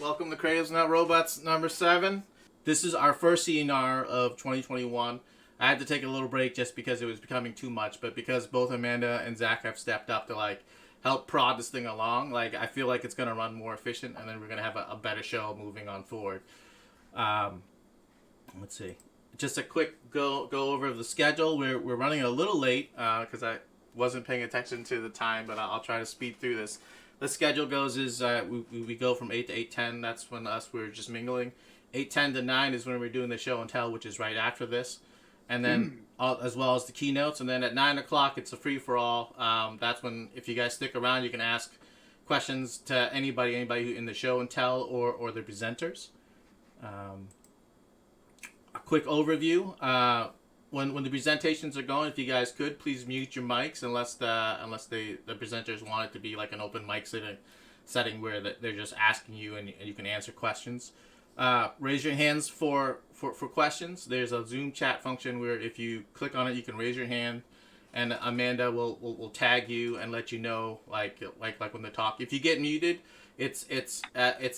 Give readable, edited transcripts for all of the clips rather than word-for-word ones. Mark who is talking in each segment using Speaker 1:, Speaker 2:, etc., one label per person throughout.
Speaker 1: Welcome to CreativesNotRobots number 7. This is our first CnR of 2021. I had to take a little break just because it was becoming too much, but because both Amanda and Zach have stepped up to help prod this thing along, I feel like it's gonna run more efficient, and then we're gonna have a better show moving on forward. Um, let's see. Just a quick go over the schedule. We're running a little late because I wasn't paying attention to the time, but I'll try to speed through this. The schedule goes is we go from 8 to 8:10. That's when we're just mingling. 8:10 to 9 is when we're doing the show and tell, which is right after this, and then as well as the keynotes. And then at 9 o'clock, it's a free for all. That's when, if you guys stick around, you can ask questions to anybody who in the show and tell or the presenters. A quick overview. When the presentations are going, if you guys could please mute your mics unless the presenters want it to be like an open mic setting where they're just asking you and you can answer questions. Raise your hands for questions. There's a Zoom chat function where if you click on it, you can raise your hand, and Amanda will tag you and let you know like when they talk. If you get muted, it's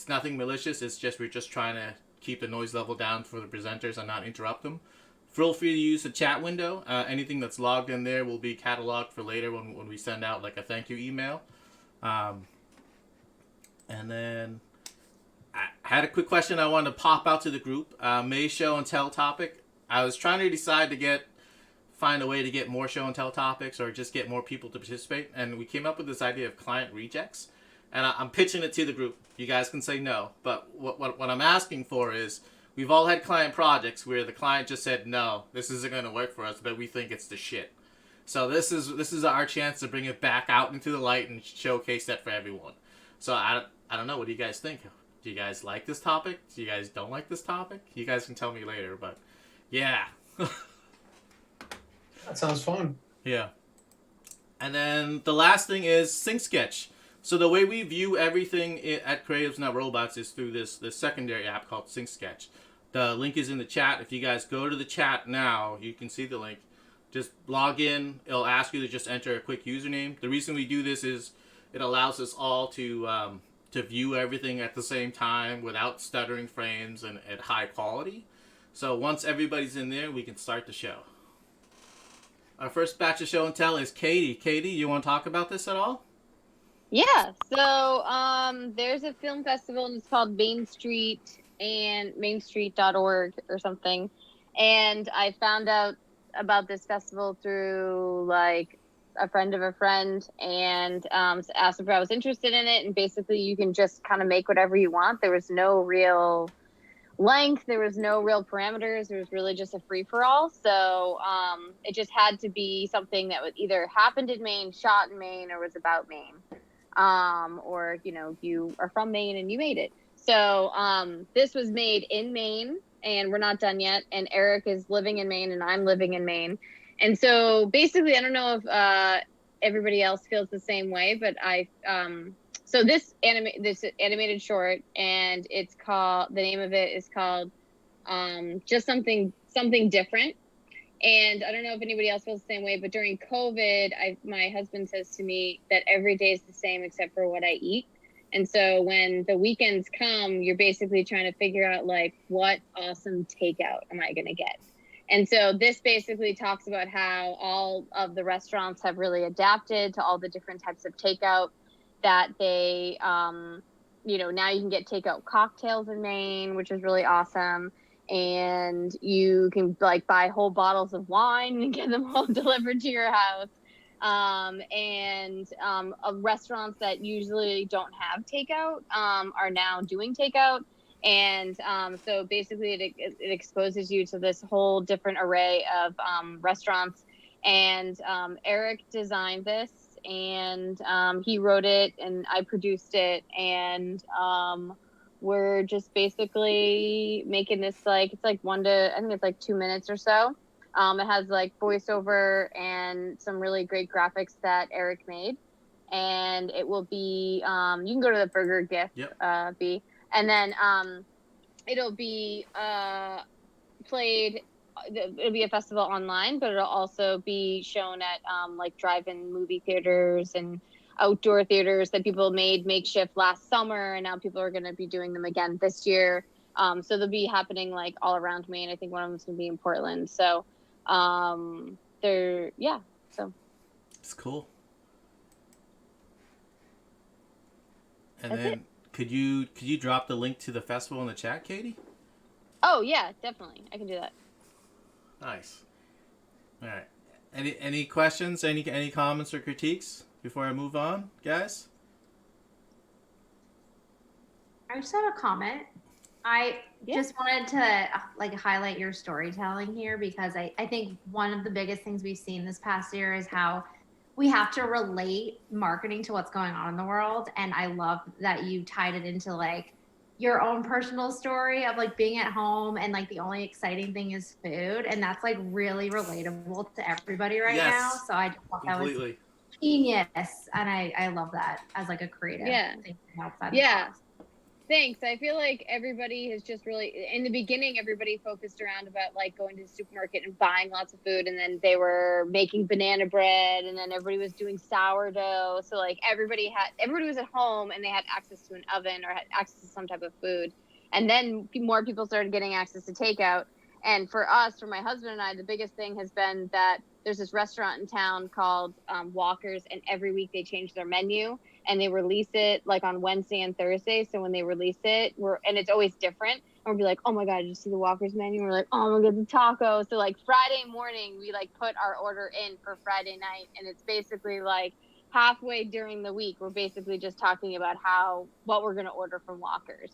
Speaker 1: nothing malicious. It's just we're just trying to keep the noise level down for the presenters and not interrupt them. Feel free to use the chat window. Anything that's logged in there will be cataloged for later when we send out like a thank you email. And then I had a quick question I wanted to pop out to the group. May show and tell topic. I was trying to decide to find a way to get more show and tell topics or just get more people to participate. And we came up with this idea of client rejects. And I'm pitching it to the group. You guys can say no. But what I'm asking for is, we've all had client projects where the client just said, no, this isn't going to work for us, but we think it's the shit. So this is our chance to bring it back out into the light and showcase that for everyone. So I don't know. What do you guys think? Do you guys like this topic? Do you guys don't like this topic? You guys can tell me later, but yeah.
Speaker 2: That sounds fun.
Speaker 1: Yeah. And then the last thing is Sync Sketch. So the way we view everything at Creatives Not Robots is through this secondary app called Sync Sketch. The link is in the chat. If you guys go to the chat now, you can see the link. Just log in. It'll ask you to just enter a quick username. The reason we do this is it allows us all to view everything at the same time without stuttering frames and at high quality. So once everybody's in there, we can start the show. Our first batch of show and tell is Katie. Katie, you want to talk about this at all?
Speaker 3: Yeah, so there's a film festival and it's called Main Street and mainstreet.org or something. And I found out about this festival through like a friend of a friend and asked if I was interested in it. And basically you can just kind of make whatever you want. There was no real length, there was no real parameters. There was really just a free-for-all. So it just had to be something that was either happened in Maine, shot in Maine, or was about Maine. Or you are from Maine and you made it. So this was made in Maine and we're not done yet, and Eric is living in Maine and I'm living in Maine. And so basically I don't know if everybody else feels the same way, but so this animated short, and it's called, the name of it is called just something different. And I don't know if anybody else feels the same way, but during COVID, my husband says to me that every day is the same except for what I eat. And so when the weekends come, you're basically trying to figure out like, what awesome takeout am I going to get? And so this basically talks about how all of the restaurants have really adapted to all the different types of takeout that they, now you can get takeout cocktails in Maine, which is really awesome. And you can like buy whole bottles of wine and get them home delivered to your house. Restaurants that usually don't have takeout are now doing takeout. And so basically it exposes you to this whole different array of restaurants. And Eric designed this, and he wrote it and I produced it. And we're just basically making this I think it's like 2 minutes or so. It has like voiceover and some really great graphics that Eric made. And it will be, you can go to the Burger GIF,
Speaker 1: Yep.
Speaker 3: B, and then it'll be played. It'll be a festival online, but it'll also be shown at like drive-in movie theaters and outdoor theaters that people made makeshift last summer, and now people are going to be doing them again this year. So they'll be happening like all around me, and I think one of them's going to be in Portland. So so
Speaker 1: It's cool. And
Speaker 3: that's
Speaker 1: then
Speaker 3: it.
Speaker 1: could you drop the link to the festival in the chat, Katie?
Speaker 3: Oh yeah, definitely, I can do that.
Speaker 1: Nice. All right. Any questions? Any comments or critiques before I move on, guys?
Speaker 2: I just have a comment. I just wanted to like highlight your storytelling here, because I think one of the biggest things we've seen this past year is how we have to relate marketing to what's going on in the world. And I love that you tied it into like your own personal story of like being at home and like the only exciting thing is food. And that's like really relatable to everybody right now. So I just thought that was
Speaker 1: Completely.
Speaker 2: genius. And I love that as like a creative. Thinking outside the box.
Speaker 3: Thanks. I feel like everybody has just really, in the beginning, everybody focused around about like going to the supermarket and buying lots of food. And then they were making banana bread, and then everybody was doing sourdough. So like everybody was at home and they had access to an oven or had access to some type of food. And then more people started getting access to takeout. And for us, for my husband and I, the biggest thing has been that there's this restaurant in town called Walker's, and every week they change their menu and they release it like on Wednesday and Thursday. So when they release it, and it's always different. And we'll be like, oh my God, did you see the Walker's menu? And we're like, oh my God, the taco. So like Friday morning, we like put our order in for Friday night. And it's basically like halfway during the week, we're basically just talking about what we're going to order from Walker's.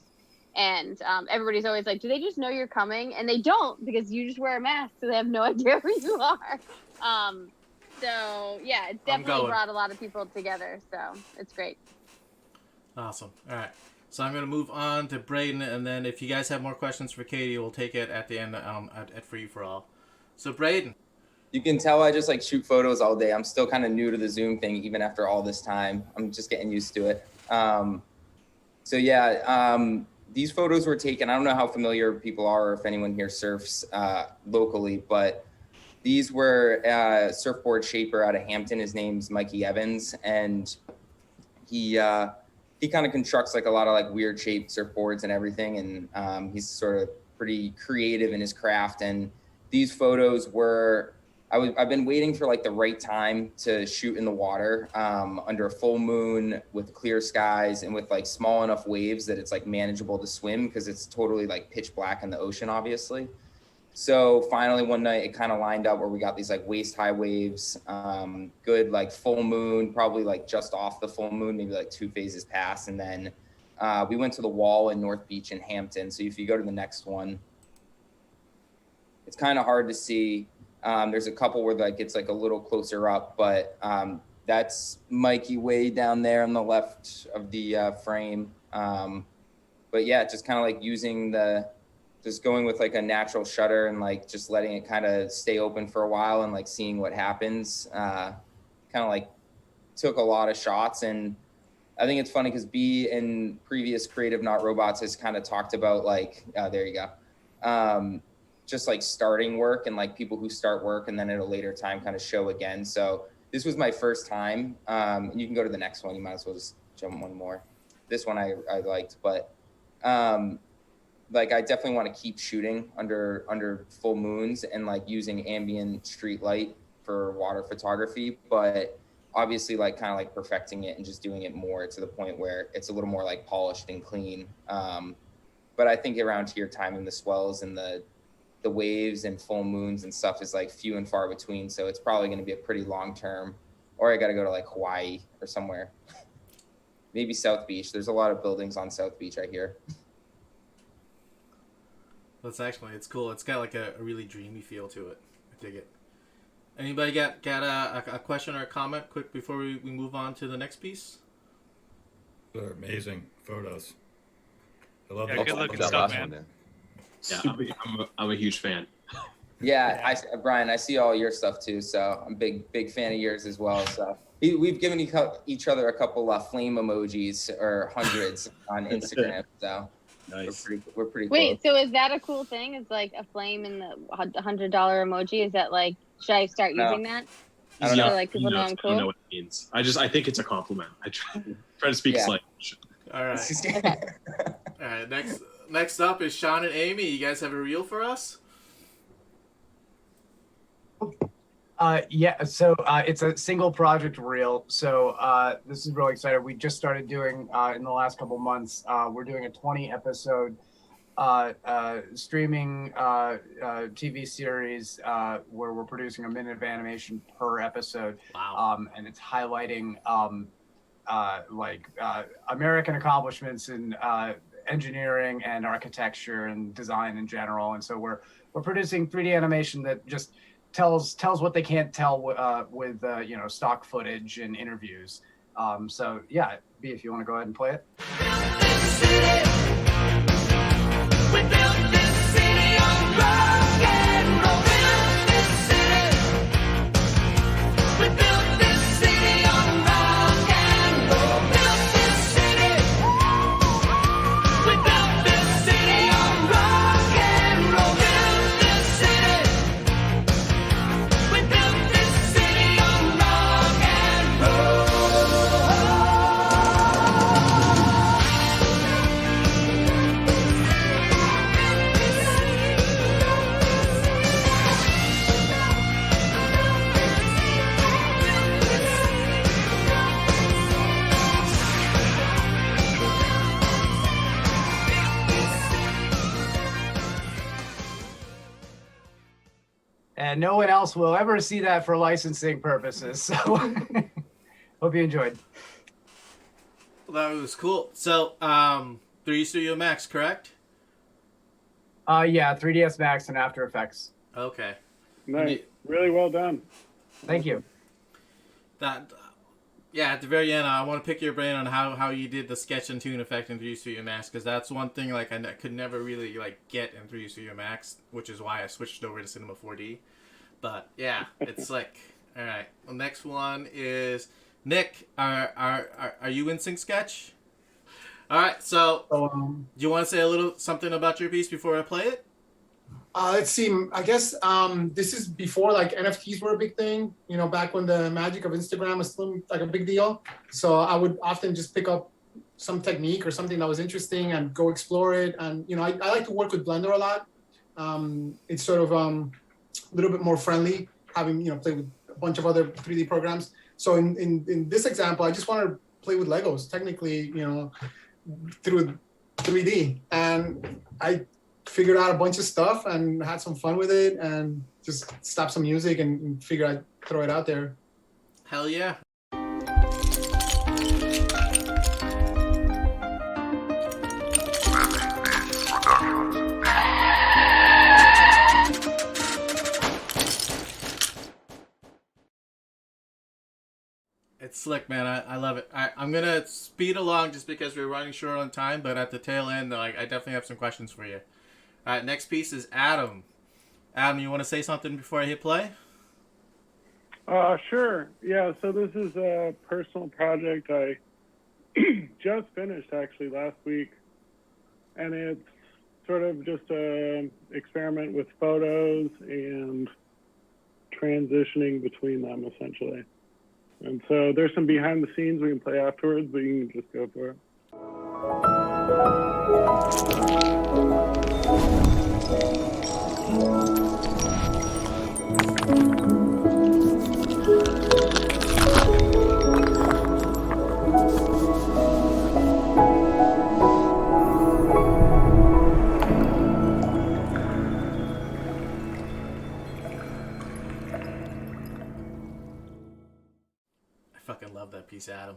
Speaker 3: And everybody's always like, do they just know you're coming? And they don't, because you just wear a mask, so they have no idea who you are. So yeah, it's definitely brought a lot of people together. So it's great.
Speaker 1: Awesome. All right. So I'm going to move on to Braden, and then if you guys have more questions for Katie, we'll take it at the end at Free for All. So Braden.
Speaker 4: You can tell I just like shoot photos all day. I'm still kind of new to the Zoom thing, even after all this time. I'm just getting used to it. These photos were taken. I don't know how familiar people are or if anyone here surfs locally, but these were a surfboard shaper out of Hampton. His name's Mikey Evans, and he kind of constructs like a lot of like weird shaped surfboards and everything. And he's sort of pretty creative in his craft. And these photos were, I've been waiting for like the right time to shoot in the water under a full moon with clear skies and with like small enough waves that it's like manageable to swim, because it's totally like pitch black in the ocean, obviously. So finally one night it kind of lined up where we got these like waist high waves, good like full moon, probably like just off the full moon, maybe like 2 phases past. And then we went to the wall in North Beach in Hampton. So if you go to the next one, it's kind of hard to see. There's a couple where like it's like a little closer up, but that's Mikey way down there on the left of the frame. But yeah, just kind of like just going with like a natural shutter and like just letting it kind of stay open for a while and like seeing what happens. Kind of like took a lot of shots. And I think it's funny because B in previous Creative Not Robots has kind of talked about like, there you go. Just like starting work and like people who start work and then at a later time kind of show again. So this was my first time. And you can go to the next one. You might as well just jump one more. This one I liked, but like I definitely want to keep shooting under full moons and like using ambient street light for water photography, but obviously like kind of like perfecting it and just doing it more to the point where it's a little more like polished and clean. But I think around here timing the swells and the waves and full moons and stuff is like few and far between. So it's probably going to be a pretty long term, or I got to go to like Hawaii or somewhere. Maybe South Beach. There's a lot of buildings on South Beach, I hear.
Speaker 1: It's cool. It's got like a really dreamy feel to it. I dig it. Anybody got a question or a comment quick before we move on to the next piece?
Speaker 5: They're amazing photos. I love
Speaker 6: good looking stuff, man. Yeah, I'm a huge fan.
Speaker 4: Yeah, Brian, I see all your stuff too, so I'm big fan of yours as well. So we've given each other a couple flame emojis or hundreds on Instagram. So
Speaker 6: nice.
Speaker 4: We're pretty
Speaker 3: Wait,
Speaker 4: close.
Speaker 3: so is that a cool thing? Is like a flame in the $100 emoji? Is that like, should I start using that?
Speaker 4: I don't
Speaker 3: So,
Speaker 4: know.
Speaker 3: like, people know I'm
Speaker 6: I don't
Speaker 3: cool.
Speaker 6: know what it means. I think it's a compliment. I try to speak
Speaker 4: Yeah.
Speaker 6: slang.
Speaker 1: All right.
Speaker 3: Okay.
Speaker 1: All right. Next up is Sean and Amy. You guys have a reel for us?
Speaker 7: Yeah, so it's a single project reel. So this is really exciting. We just started doing in the last couple months. We're doing a 20 episode streaming TV series where we're producing a minute of animation per episode.
Speaker 1: Wow.
Speaker 7: And it's highlighting American accomplishments in engineering and architecture and design in general. And so we're producing 3D animation that just tells what they can't tell with stock footage and interviews. So yeah, B, if you want to go ahead and play it.
Speaker 8: We built this city on rock and roll. Built this city. We built this city on rock and roll. Built this city. We built this city on rock and roll. Built this city. We built this city on rock and roll.
Speaker 7: And no one else will ever see that for licensing purposes. So hope you enjoyed.
Speaker 1: Well, that was cool. So, 3D Studio Max, correct?
Speaker 7: Yeah, 3ds Max and After Effects.
Speaker 1: Okay.
Speaker 9: Nice. Really well done.
Speaker 7: Thank you.
Speaker 1: Yeah, at the very end, I want to pick your brain on how you did the sketch and tune effect in 3D Studio Max, because that's one thing I could never really get in 3D Studio Max, which is why I switched over to Cinema 4D. But yeah, it's slick. All right. The next one is Nick. Are you in Sync Sketch? All right. So, do you want to say a little something about your piece before I play it?
Speaker 10: Let's see. I guess this is before NFTs were a big thing. Back when the magic of Instagram was still a big deal. So I would often just pick up some technique or something that was interesting and go explore it. And I like to work with Blender a lot. It's sort of a little bit more friendly, having played with a bunch of other 3D programs. So in this example, I just want to play with Legos, technically, through 3D, and I figured out a bunch of stuff and had some fun with it, and just stopped some music and figured I'd throw it out there.
Speaker 1: Hell yeah. It's slick, man. I love it. I'm going to speed along just because we're running short on time, but at the tail end, I definitely have some questions for you. All right, next piece is Adam. Adam, you want to say something before I hit play?
Speaker 9: Sure. Yeah, so this is a personal project I just finished actually last week. And it's sort of just an experiment with photos and transitioning between them, essentially. And so there's some behind the scenes we can play afterwards, but you can just go for it.
Speaker 1: I fucking love that piece, Adam.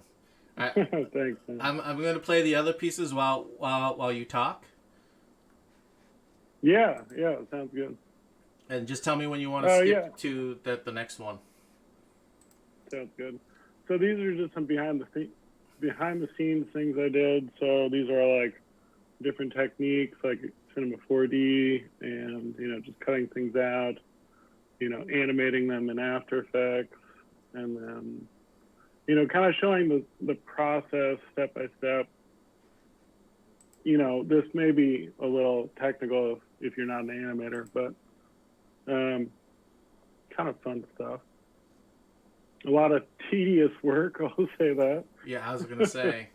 Speaker 1: All right.
Speaker 9: Thanks, man.
Speaker 1: I'm going to play the other pieces while you talk.
Speaker 9: Yeah, sounds good.
Speaker 1: And just tell me when you want to skip to the next one.
Speaker 9: Sounds good. So these are just some behind the scenes things I did. So these are all different techniques, like Cinema 4D, and just cutting things out, animating them in After Effects, and then kind of showing the process step by step. This may be a little technical if you're not an animator, but kind of fun stuff. a lot of tedious work. I'll say that.
Speaker 1: Yeah, I was gonna say.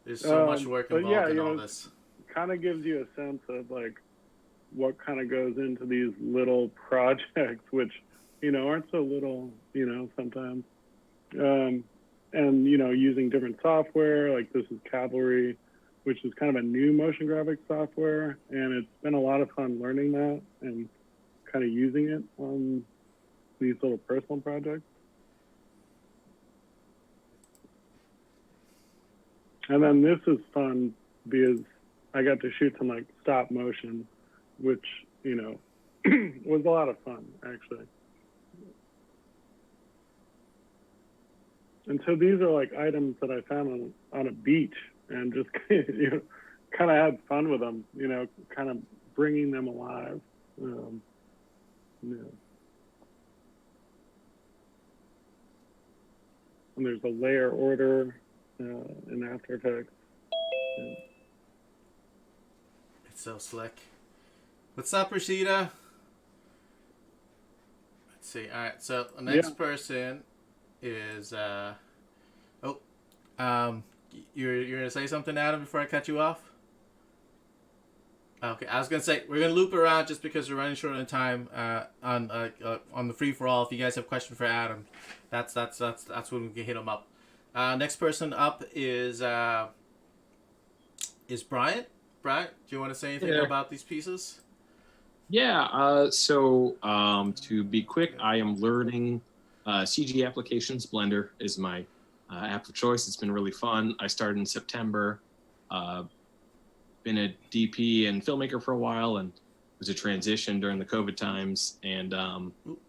Speaker 1: There's so much work
Speaker 9: but
Speaker 1: involved
Speaker 9: yeah,
Speaker 1: in
Speaker 9: you
Speaker 1: all
Speaker 9: know,
Speaker 1: this.
Speaker 9: kind of gives you a sense of like what kind of goes into these little projects, which, you know, aren't so little, you know, sometimes. And, you know, using different software, like this is Cavalry, which is kind of a new motion graphics software. And it's been a lot of fun learning that and kind of using it on these little personal projects. And then this is fun because I got to shoot some like stop motion, which, you know, was a lot of fun actually. And so these are like items that I found on a beach and just, you know, kind of had fun with them, you know, kind of bringing them alive. Yeah. And there's a layer order in After Effects. Yeah.
Speaker 1: It's so slick. What's up, Rashida? Let's see. All right. So the next person is you're gonna say something, Adam, before I cut you off? Okay, I was gonna say we're gonna loop around just because we're running short on time on the free for all. If you guys have questions for Adam, that's when we can hit him up. Next person up is Bryant. Bryant, do you want to say anything about these pieces?
Speaker 6: Yeah. So to be quick, I am learning CG applications. Blender is my app of choice. It's been really fun. I started in September. Been a DP and filmmaker for a while, and it was a transition during the COVID times. And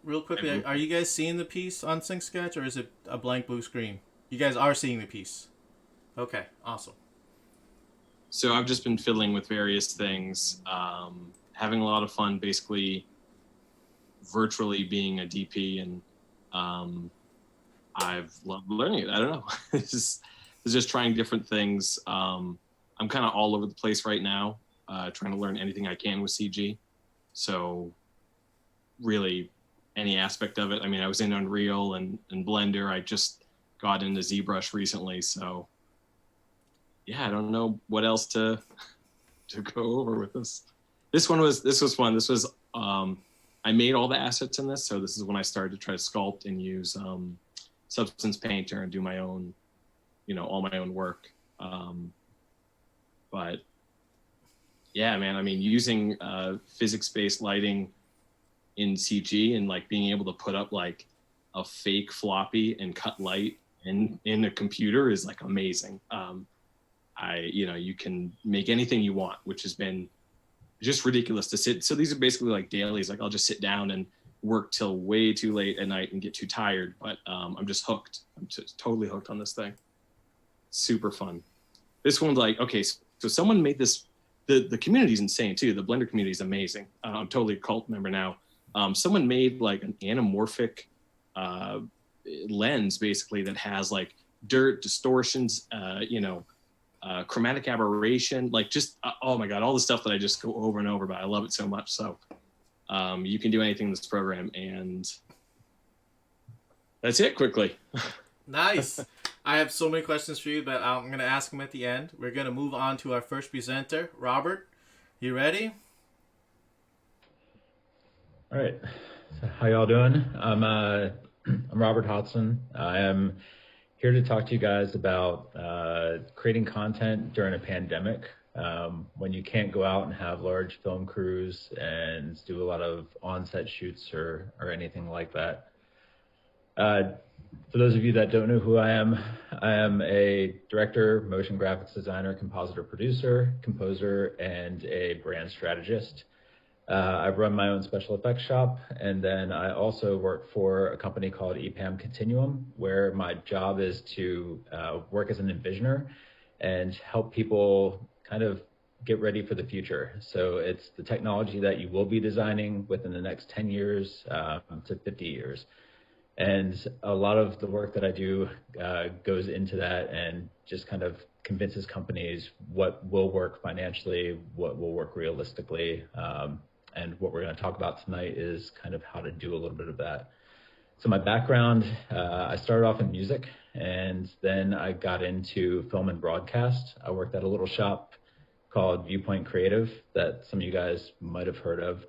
Speaker 1: real quickly, are you guys seeing the piece on Sync Sketch, or is it a blank blue screen? You guys are seeing the piece. Okay, awesome.
Speaker 6: So I've just been fiddling with various things, having a lot of fun, basically virtually being a DP, and I've loved learning it. I don't know. It's just trying different things. I'm kind of all over the place right now, trying to learn anything I can with CG. So really any aspect of it. I mean, I was in Unreal and Blender. I just got into ZBrush recently. So yeah, I don't know what else to go over with this. This was fun. This was, I made all the assets in this. So this is when I started to try to sculpt and use Substance Painter and do my own, you know, all my own work. But yeah, man, I mean, using physics-based lighting in CG and like being able to put up like a fake floppy and cut light in a computer is like amazing. You know, you can make anything you want, which has been just ridiculous to sit. So these are basically like dailies. Like I'll just sit down and work till way too late at night and get too tired. But I'm just hooked. I'm just totally hooked on this thing. Super fun. This one's like, okay, so someone made this. The community's insane too. The Blender community is amazing. I'm totally a cult member now. Someone made like an anamorphic lens basically that has like dirt, distortions, you know, chromatic aberration, like just, oh my God, all the stuff that I just go over and over about. I love it so much. So you can do anything in this program, and that's it quickly.
Speaker 1: Nice. I have so many questions for you, but I'm going to ask them at the end. We're going to move on to our first presenter, Robert. You ready?
Speaker 11: All right. So how y'all doing? I'm Robert Hodson. I am here to talk to you guys about creating content during a pandemic, when you can't go out and have large film crews and do a lot of on-set shoots or anything like that. For those of you that don't know who I am a director, motion graphics designer, compositor, producer, composer, and a brand strategist. I run my own special effects shop, and then I also work for a company called EPAM Continuum, where my job is to work as an envisioner and help people kind of get ready for the future. So it's the technology that you will be designing within the next 10 years to 50 years. And a lot of the work that I do goes into that and just kind of convinces companies what will work financially, what will work realistically. And what we're going to talk about tonight is kind of how to do a little bit of that. So my background, I started off in music, and then I got into film and broadcast. I worked at a little shop called Viewpoint Creative that some of you guys might have heard of.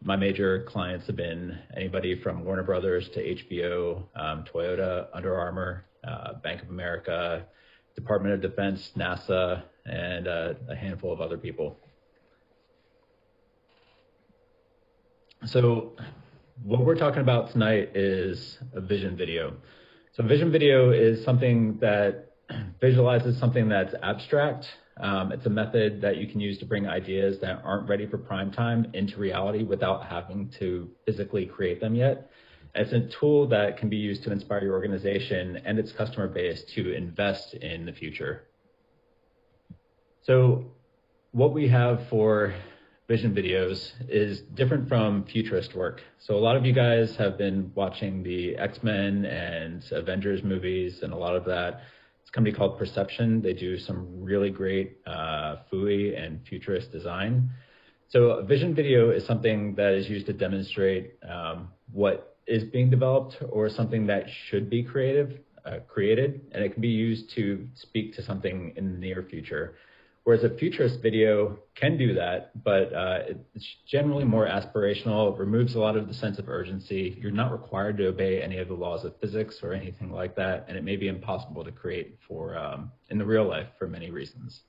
Speaker 11: My major clients have been anybody from Warner Brothers to HBO, Toyota, Under Armour, Bank of America, Department of Defense, NASA, and a handful of other people. So what we're talking about tonight is a vision video. So vision video is something that visualizes something that's abstract. It's a method that you can use to bring ideas that aren't ready for prime time into reality without having to physically create them yet. It's a tool that can be used to inspire your organization and its customer base to invest in the future. So what we have for vision videos is different from futurist work. So a lot of you guys have been watching the X-Men and Avengers movies and a lot of that. It's a company called Perception. They do some really great FUI and futurist design. So a vision video is something that is used to demonstrate what is being developed or something that should be created, and it can be used to speak to something in the near future. Whereas a futurist video can do that, but it's generally more aspirational. It removes a lot of the sense of urgency. You're not required to obey any of the laws of physics or anything like that, and it may be impossible to create for in the real life for many reasons.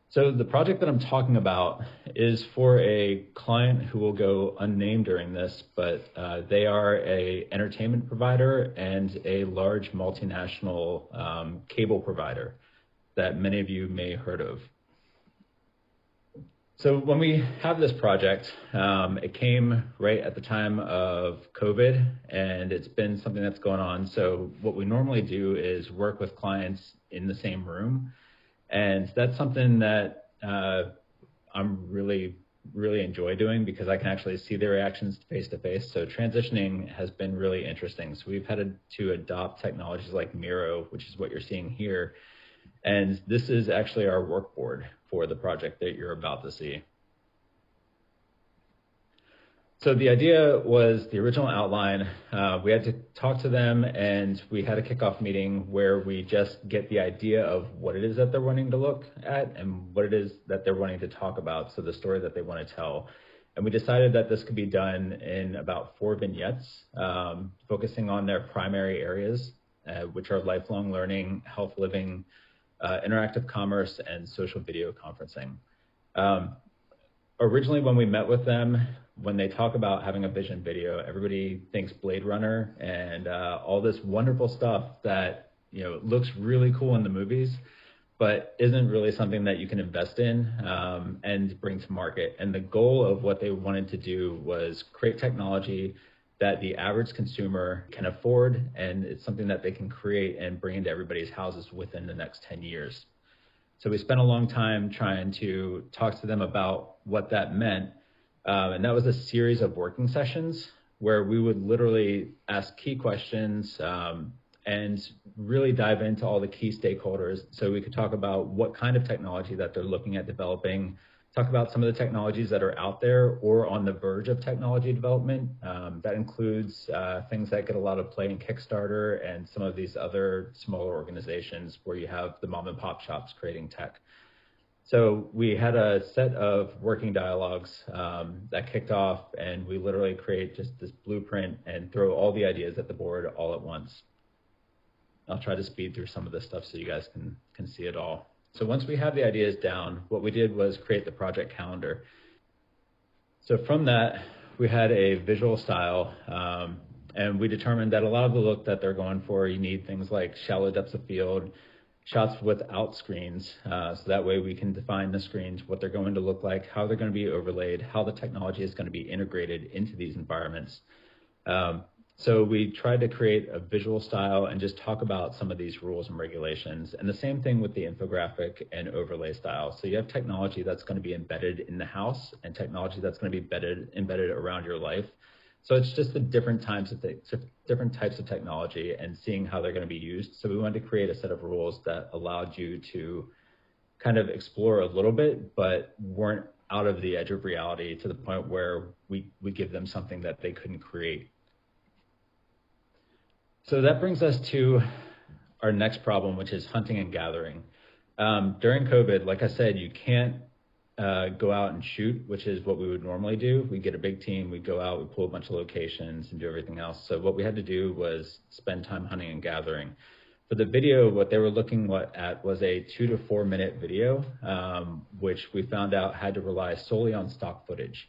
Speaker 11: So the project that I'm talking about is for a client who will go unnamed during this, but they are an entertainment provider and a large multinational cable provider that many of you may have heard of. So when we have this project, it came right at the time of COVID, and it's been something that's going on. So what we normally do is work with clients in the same room, and that's something that I'm really enjoy doing because I can actually see their reactions face to face. So transitioning has been really interesting. So we've had to adopt technologies like Miro, which is what you're seeing here. And this is actually our work board for the project that you're about to see. So the idea was the original outline. We had to talk to them, and we had a kickoff meeting where we just get the idea of what it is that they're wanting to look at and what it is that they're wanting to talk about, so the story that they want to tell. And we decided that this could be done in about 4 vignettes, focusing on their primary areas, which are lifelong learning, health living, interactive commerce, and social video conferencing. Originally, when we met with them, when they talk about having a vision video, everybody thinks Blade Runner and all this wonderful stuff that looks really cool in the movies, but isn't really something that you can invest in and bring to market. And the goal of what they wanted to do was create technology that the average consumer can afford, and it's something that they can create and bring into everybody's houses within the next 10 years. So we spent a long time trying to talk to them about what that meant. And that was a series of working sessions where we would literally ask key questions and really dive into all the key stakeholders so we could talk about what kind of technology that they're looking at developing, talk about some of the technologies that are out there or on the verge of technology development. That includes things that get a lot of play in Kickstarter and some of these other smaller organizations where you have the mom and pop shops creating tech. So we had a set of working dialogues that kicked off, and we literally create just this blueprint and throw all the ideas at the board all at once. I'll try to speed through some of this stuff so you guys can see it all. So once we have the ideas down, what we did was create the project calendar. So from that, we had a visual style, and we determined that a lot of the look that they're going for, you need things like shallow depths of field, shots without screens, so that way we can define the screens, what they're going to look like, how they're going to be overlaid, how the technology is going to be integrated into these environments. So we tried to create a visual style and just talk about some of these rules and regulations. And the same thing with the infographic and overlay style. So you have technology that's going to be embedded in the house and technology that's going to be embedded around your life. So it's just the different types of technology and seeing how they're going to be used. So we wanted to create a set of rules that allowed you to kind of explore a little bit, but weren't out of the edge of reality to the point where we give them something that they couldn't create. So that brings us to our next problem, which is hunting and gathering. During COVID, like I said, you can't go out and shoot, which is what we would normally do. We get a big team, we go out, we pull a bunch of locations and do everything else. So what we had to do was spend time hunting and gathering. For the video, what they were looking at was a 2 to 4 minute video, which we found out had to rely solely on stock footage.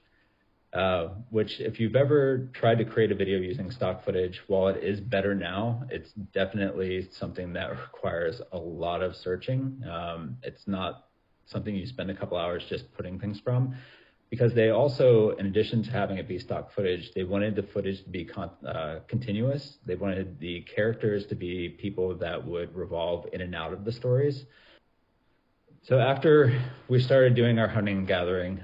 Speaker 11: Which if you've ever tried to create a video using stock footage, while it is better now, it's definitely something that requires a lot of searching. It's not something you spend a couple hours just putting things from, because they also, in addition to having it be stock footage, they wanted the footage to be continuous. They wanted the characters to be people that would revolve in and out of the stories. So after we started doing our hunting and gathering,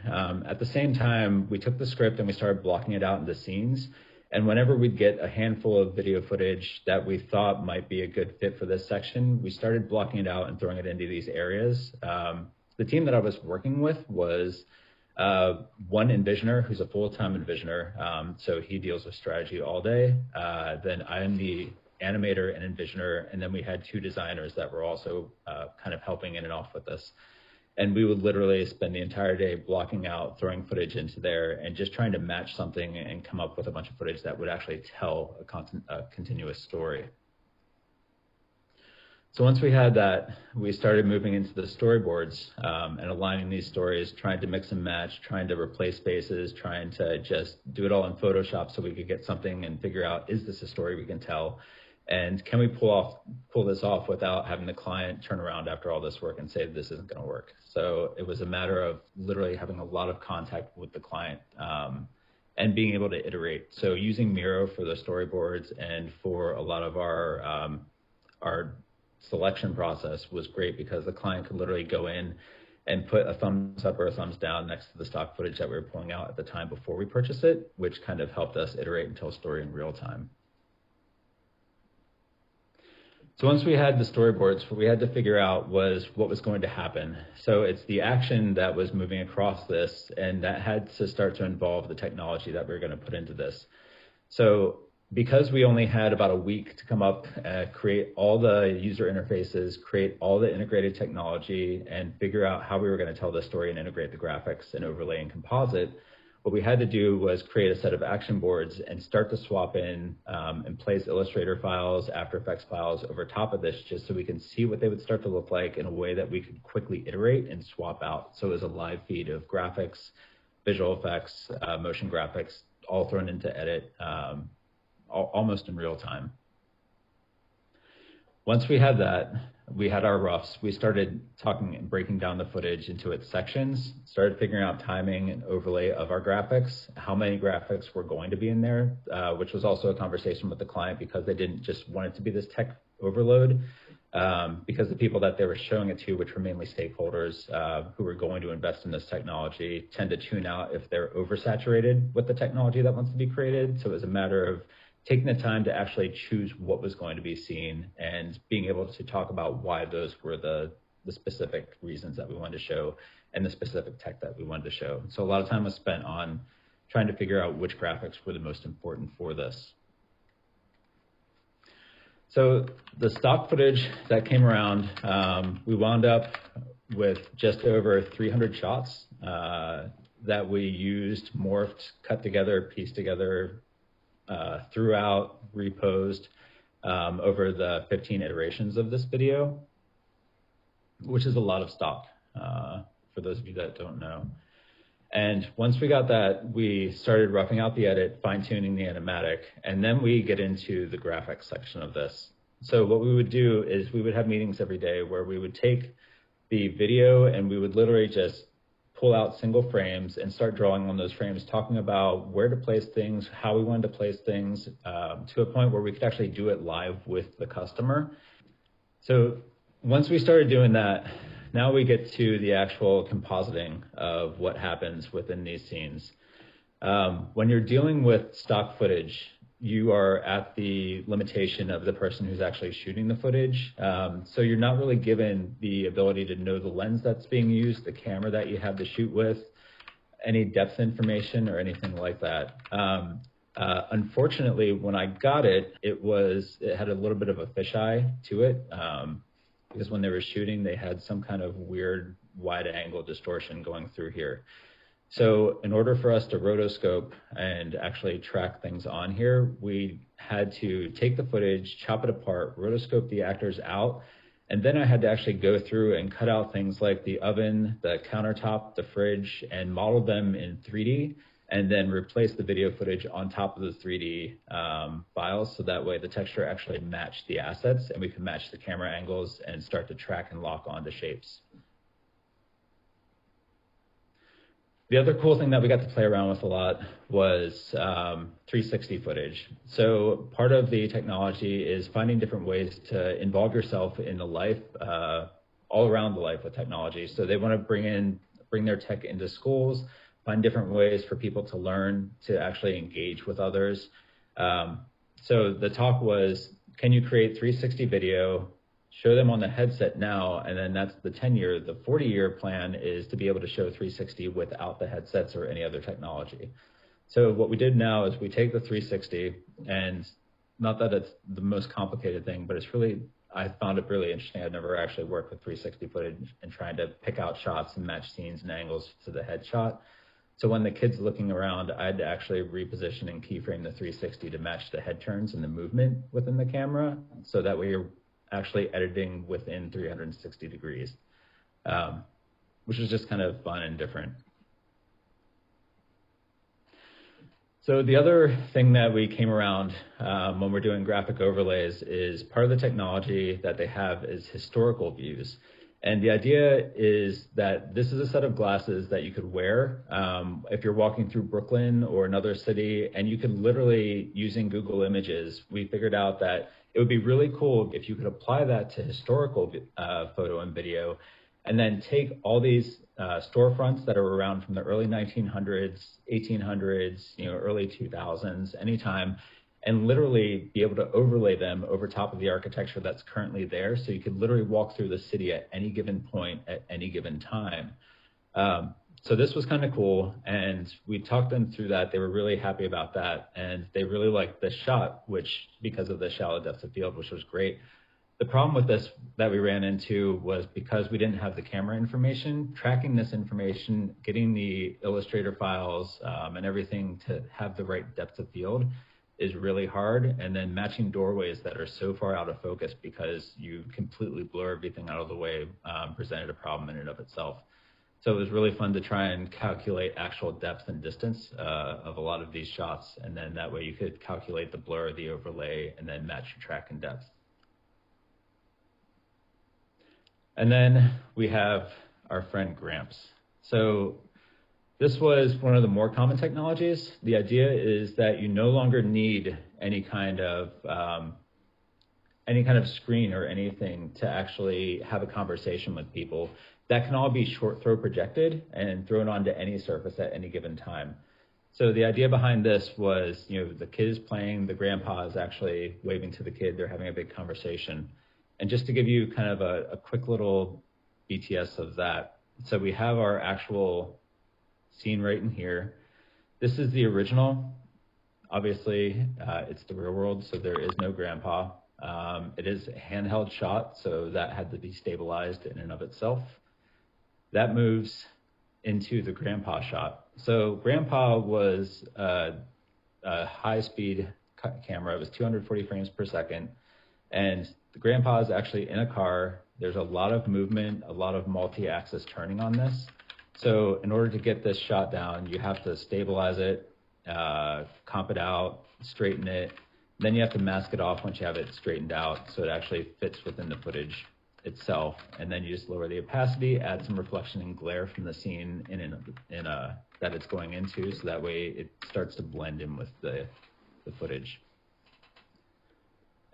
Speaker 11: at the same time, we took the script and we started blocking it out into scenes. And whenever we'd get a handful of video footage that we thought might be a good fit for this section, we started blocking it out and throwing it into these areas. The team that I was working with was one envisioner who's a full-time envisioner. So he deals with strategy all day. Then I am the animator and envisioner, and then we had 2 designers that were also kind of helping in and off with us. And we would literally spend the entire day blocking out, throwing footage into there, and just trying to match something and come up with a bunch of footage that would actually tell a continuous story. So once we had that, we started moving into the storyboards and aligning these stories, trying to mix and match, trying to replace spaces, trying to just do it all in Photoshop so we could get something and figure out, is this a story we can tell? And can we pull this off without having the client turn around after all this work and say this isn't going to work? So it was a matter of literally having a lot of contact with the client and being able to iterate. So using Miro for the storyboards and for a lot of our selection process was great, because the client could literally go in and put a thumbs up or a thumbs down next to the stock footage that we were pulling out at the time before we purchased it, which kind of helped us iterate and tell a story in real time. So once we had the storyboards, what we had to figure out was what was going to happen. So it's the action that was moving across this, and that had to start to involve the technology that we were going to put into this. So because we only had about a week to come up, create all the user interfaces, create all the integrated technology, and figure out how we were going to tell the story and integrate the graphics and overlay and composite, what we had to do was create a set of action boards and start to swap in and place Illustrator files, After Effects files over top of this, just so we can see what they would start to look like in a way that we could quickly iterate and swap out. So it was a live feed of graphics, visual effects, motion graphics, all thrown into edit almost in real time. Once we had that, we had our roughs. We started talking and breaking down the footage into its sections, started figuring out timing and overlay of our graphics, how many graphics were going to be in there, which was also a conversation with the client, because they didn't just want it to be this tech overload, because the people that they were showing it to, which were mainly stakeholders who were going to invest in this technology, tend to tune out if they're oversaturated with the technology that wants to be created. So it was a matter of taking the time to actually choose what was going to be seen and being able to talk about why those were the specific reasons that we wanted to show and the specific tech that we wanted to show. So a lot of time was spent on trying to figure out which graphics were the most important for this. So the stock footage that came around, we wound up with just over 300 shots that we used, morphed, cut together, pieced together, throughout, reposed over the 15 iterations of this video, which is a lot of stock for those of you that don't know. And once we got that, we started roughing out the edit, fine-tuning the animatic, and then we get into the graphics section of this. So what we would do is we would have meetings every day where we would take the video and we would literally just pull out single frames and start drawing on those frames, talking about where to place things, how we wanted to place things, to a point where we could actually do it live with the customer. So once we started doing that, now we get to the actual compositing of what happens within these scenes. When you're dealing with stock footage, you are at the limitation of the person who's actually shooting the footage. So you're not really given the ability to know the lens that's being used, the camera that you have to shoot with, any depth information or anything like that. Unfortunately, when I got it, it had a little bit of a fisheye to it, because when they were shooting, they had some kind of weird wide angle distortion going through here. So in order for us to rotoscope and actually track things on here, we had to take the footage, chop it apart, rotoscope the actors out, and then I had to actually go through and cut out things like the oven, the countertop, the fridge, and model them in 3D, and then replace the video footage on top of the 3D files, so that way the texture actually matched the assets, and we could match the camera angles and start to track and lock onto shapes. The other cool thing that we got to play around with a lot was 360 footage. So part of the technology is finding different ways to involve yourself in the life, all around the life with technology. So they want to bring their tech into schools, find different ways for people to learn, to actually engage with others. So the talk was, can you create 360 video, show them on the headset now, and then that's the 10-year. The 40-year plan is to be able to show 360 without the headsets or any other technology. So what we did now is we take the 360, and not that it's the most complicated thing, but it's really, I found it really interesting. I've never actually worked with 360 footage and trying to pick out shots and match scenes and angles to the headshot. So when the kid's looking around, I had to actually reposition and keyframe the 360 to match the head turns and the movement within the camera. So that way you're actually editing within 360 degrees, which is just kind of fun and different. So the other thing that we came around when we're doing graphic overlays is part of the technology that they have is historical views. And the idea is that this is a set of glasses that you could wear if you're walking through Brooklyn or another city, and you could literally, using Google Images, we figured out that it would be really cool if you could apply that to historical photo and video, and then take all these storefronts that are around from the early 1900s, 1800s, early 2000s, anytime, and literally be able to overlay them over top of the architecture that's currently there. So you could literally walk through the city at any given point at any given time. So this was kind of cool, and we talked them through that. They were really happy about that, and they really liked the shot, which, because of the shallow depth of field, which was great. The problem with this that we ran into was because we didn't have the camera information, tracking this information, getting the Illustrator files and everything to have the right depth of field is really hard, and then matching doorways that are so far out of focus because you completely blur everything out of the way presented a problem in and of itself. So it was really fun to try and calculate actual depth and distance of a lot of these shots, and then that way you could calculate the blur, the overlay, and then match your track and depth. And then we have our friend Gramps. So this was one of the more common technologies. The idea is that you no longer need any kind of screen or anything to actually have a conversation with people. That can all be short throw projected and thrown onto any surface at any given time. So the idea behind this was, the kid is playing, the grandpa is actually waving to the kid, they're having a big conversation. And just to give you kind of a quick little BTS of that. So we have our actual scene right in here. This is the original. Obviously, it's the real world, so there is no grandpa. It is a handheld shot, so that had to be stabilized in and of itself. That moves into the grandpa shot. So grandpa was a high-speed camera. It was 240 frames per second. And the grandpa is actually in a car. There's a lot of movement, a lot of multi-axis turning on this. So in order to get this shot down, you have to stabilize it, comp it out, straighten it. Then you have to mask it off once you have it straightened out so it actually fits within the footage itself. And then you just lower the opacity, add some reflection and glare from the scene that it's going into, so that way it starts to blend in with the footage.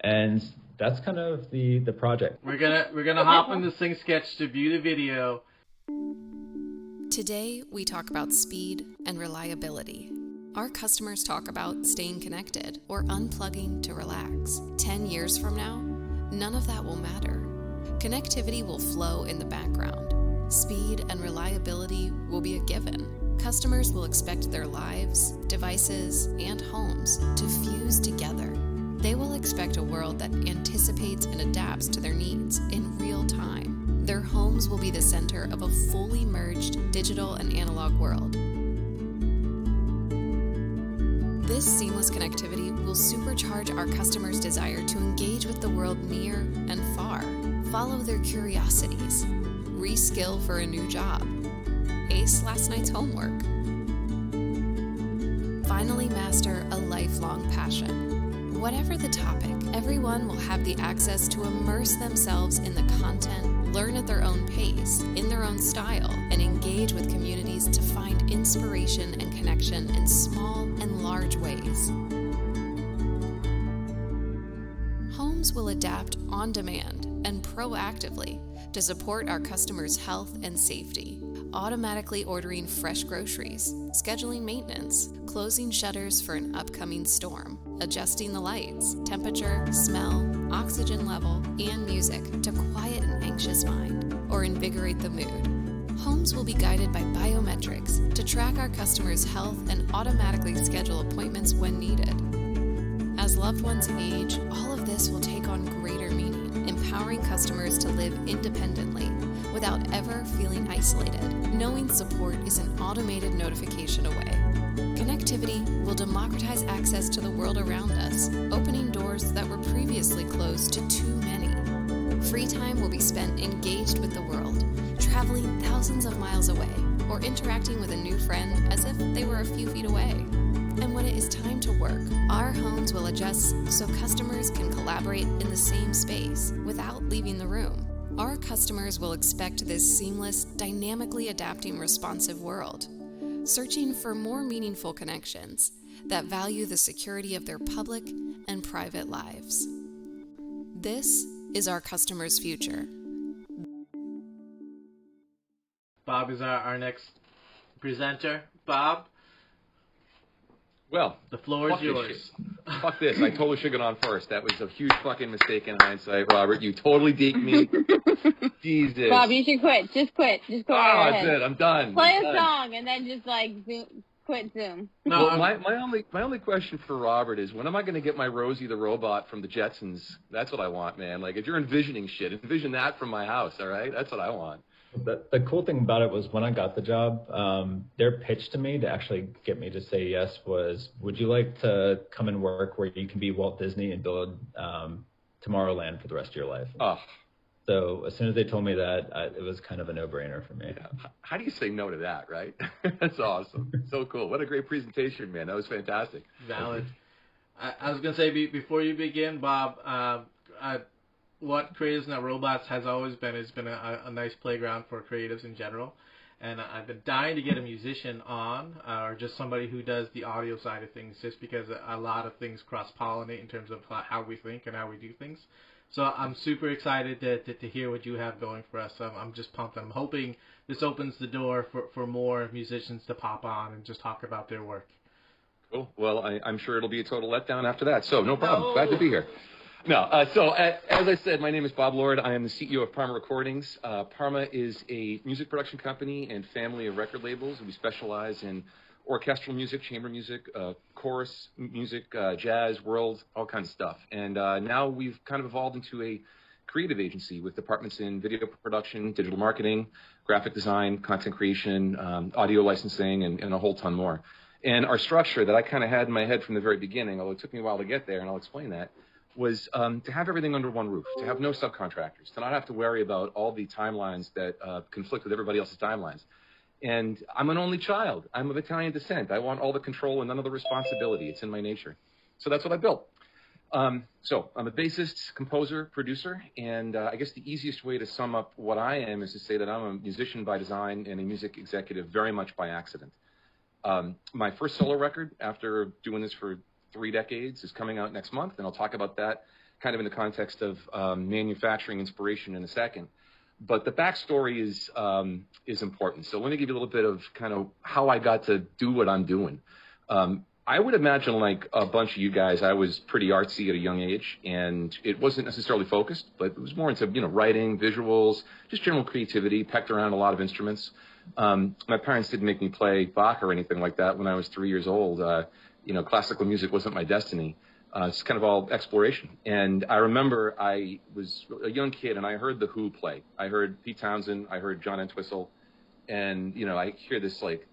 Speaker 11: And that's kind of the project.
Speaker 1: We're gonna hop into Sing Sketch to view the video.
Speaker 12: Today we talk about speed and reliability. Our customers talk about staying connected or unplugging to relax. 10 years from now, none of that will matter. Connectivity will flow in the background. speed and reliability will be a given. Customers will expect their lives, devices, and homes to fuse together. They will expect a world that anticipates and adapts to their needs in real time. Their homes will be the center of a fully merged digital and analog world. This seamless connectivity will supercharge our customers' desire to engage with the world near and far, follow their curiosities, reskill for a new job, ace last night's homework, finally master a lifelong passion. Whatever the topic, everyone will have the access to immerse themselves in the content, learn at their own pace, in their own style, and engage with communities to find inspiration and connection in small and large ways. Homes will adapt on demand and proactively to support our customers' health and safety, automatically ordering fresh groceries, scheduling maintenance, closing shutters for an upcoming storm, adjusting the lights, temperature, smell, oxygen level, and music to quiet an anxious mind or invigorate the mood. Homes will be guided by biometrics to track our customers' health and automatically schedule appointments when needed. As loved ones age, all of this will take on greater meaning, empowering customers to live independently without ever feeling isolated, knowing support is an automated notification away. Connectivity will democratize access to the world around us, opening doors that were previously closed to too many. Free time will be spent engaged with the world, traveling thousands of miles away, or interacting with a new friend as if they were a few feet away. And when it is time to work, our homes will adjust so customers can collaborate in the same space without leaving the room. Our customers will expect this seamless, dynamically adapting, responsive world, searching for more meaningful connections that value the security of their public and private lives. This is our customers' future.
Speaker 1: Bob is our next presenter. Bob,
Speaker 13: well,
Speaker 1: the floor is yours.
Speaker 13: Fuck this. I totally should have gone first. That was a huge fucking mistake in hindsight, Robert. You totally deked me. Jesus.
Speaker 3: Bob, you should quit. Just quit. Just go right ahead.
Speaker 13: That's it. I'm done.
Speaker 3: Play a song and then just like quit Zoom.
Speaker 13: No, well, my only question for Robert is, when am I going to get my Rosie the robot from the Jetsons? That's what I want, man. Like, if you're envisioning shit, envision that from my house, all right? That's what I want.
Speaker 11: The cool thing about it was when I got the job, their pitch to me to actually get me to say yes was, would you like to come and work where you can be Walt Disney and build Tomorrowland for the rest of your life?
Speaker 13: Oh.
Speaker 11: So as soon as they told me that, it was kind of a no-brainer for me.
Speaker 13: Yeah. How do you say no to that, right? That's awesome. So cool. What a great presentation, man. That was fantastic.
Speaker 1: Valid. I was going to say, before you begin, Bob, what CreativesNotRobots has always been a nice playground for creatives in general. And I've been dying to get a musician on, or just somebody who does the audio side of things, just because a lot of things cross-pollinate in terms of how we think and how we do things. So I'm super excited to hear what you have going for us. I'm just pumped. I'm hoping this opens the door for more musicians to pop on and just talk about their work.
Speaker 13: Cool. Well, I'm sure it'll be a total letdown after that. So no problem. Glad to be here. No, so as I said, my name is Bob Lord. I am the CEO of Parma Recordings. Parma is a music production company and family of record labels. We specialize in orchestral music, chamber music, chorus music, jazz, world, all kinds of stuff. And now we've kind of evolved into a creative agency with departments in video production, digital marketing, graphic design, content creation, audio licensing, and a whole ton more. And our structure that I kind of had in my head from the very beginning, although it took me a while to get there, and I'll explain that, was to have everything under one roof, to have no subcontractors, to not have to worry about all the timelines that conflict with everybody else's timelines. And I'm an only child. I'm of Italian descent. I want all the control and none of the responsibility. It's in my nature. So that's what I built. So I'm a bassist, composer, producer, and I guess the easiest way to sum up what I am is to say that I'm a musician by design and a music executive very much by accident. My first solo record, after doing this for 3 decades, is coming out next month, and I'll talk about that kind of in the context of manufacturing inspiration in a second. But the backstory is important. So let me give you a little bit of kind of how I got to do what I'm doing. I would imagine, like a bunch of you guys, I was pretty artsy at a young age, and it wasn't necessarily focused, but it was more into, writing, visuals, just general creativity, pecked around a lot of instruments. My parents didn't make me play Bach or anything like that when I was 3 years old. Classical music wasn't my destiny. It's kind of all exploration. And I remember I was a young kid, and I heard The Who play. I heard Pete Townsend, I heard John Entwistle, and, I hear this, like,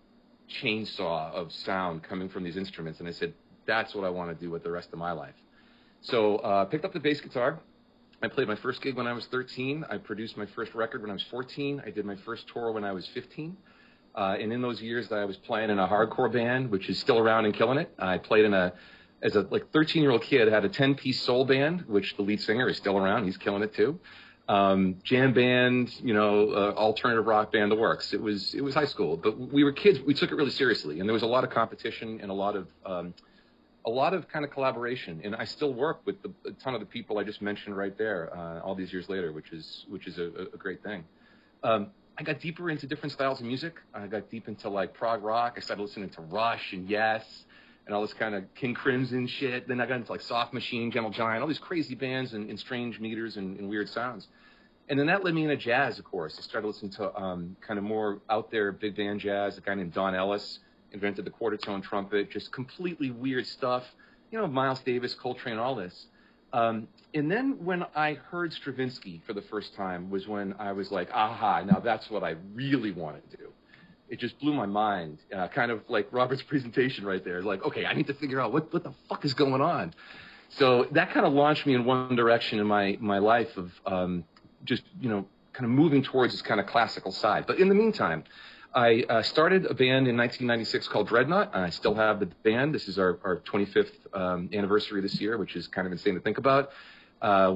Speaker 13: chainsaw of sound coming from these instruments, and I said, that's what I want to do with the rest of my life. So picked up the bass guitar. I played my first gig when I was 13. I produced my first record when I was 14. I did my first tour when I was 15. And in those years, I was playing in a hardcore band, which is still around and killing it. I played as a 13-year-old kid, had a 10-piece soul band, which the lead singer is still around. He's killing it too. Jam band, alternative rock band, the works. It was high school, but we were kids. We took it really seriously, and there was a lot of competition and a lot of kind of collaboration. And I still work with a ton of the people I just mentioned right there, all these years later, which is a great thing. I got deeper into different styles of music. I got deep into like prog rock. I started listening to Rush and Yes and all this kind of King Crimson shit. Then I got into like Soft Machine, Gentle Giant, all these crazy bands and strange meters and weird sounds. And then that led me into jazz, of course. I started listening to kind of more out there big band jazz. A guy named Don Ellis invented the quarter tone trumpet, just completely weird stuff. Miles Davis, Coltrane, all this. And then when I heard Stravinsky for the first time was when I was like, aha, now that's what I really want to do. It just blew my mind, kind of like Robert's presentation right there. Like, okay, I need to figure out what the fuck is going on. So that kind of launched me in one direction in my life of just, kind of moving towards this kind of classical side. But in the meantime, I started a band in 1996 called Dreadnought, and I still have the band. This is our 25th anniversary this year, which is kind of insane to think about.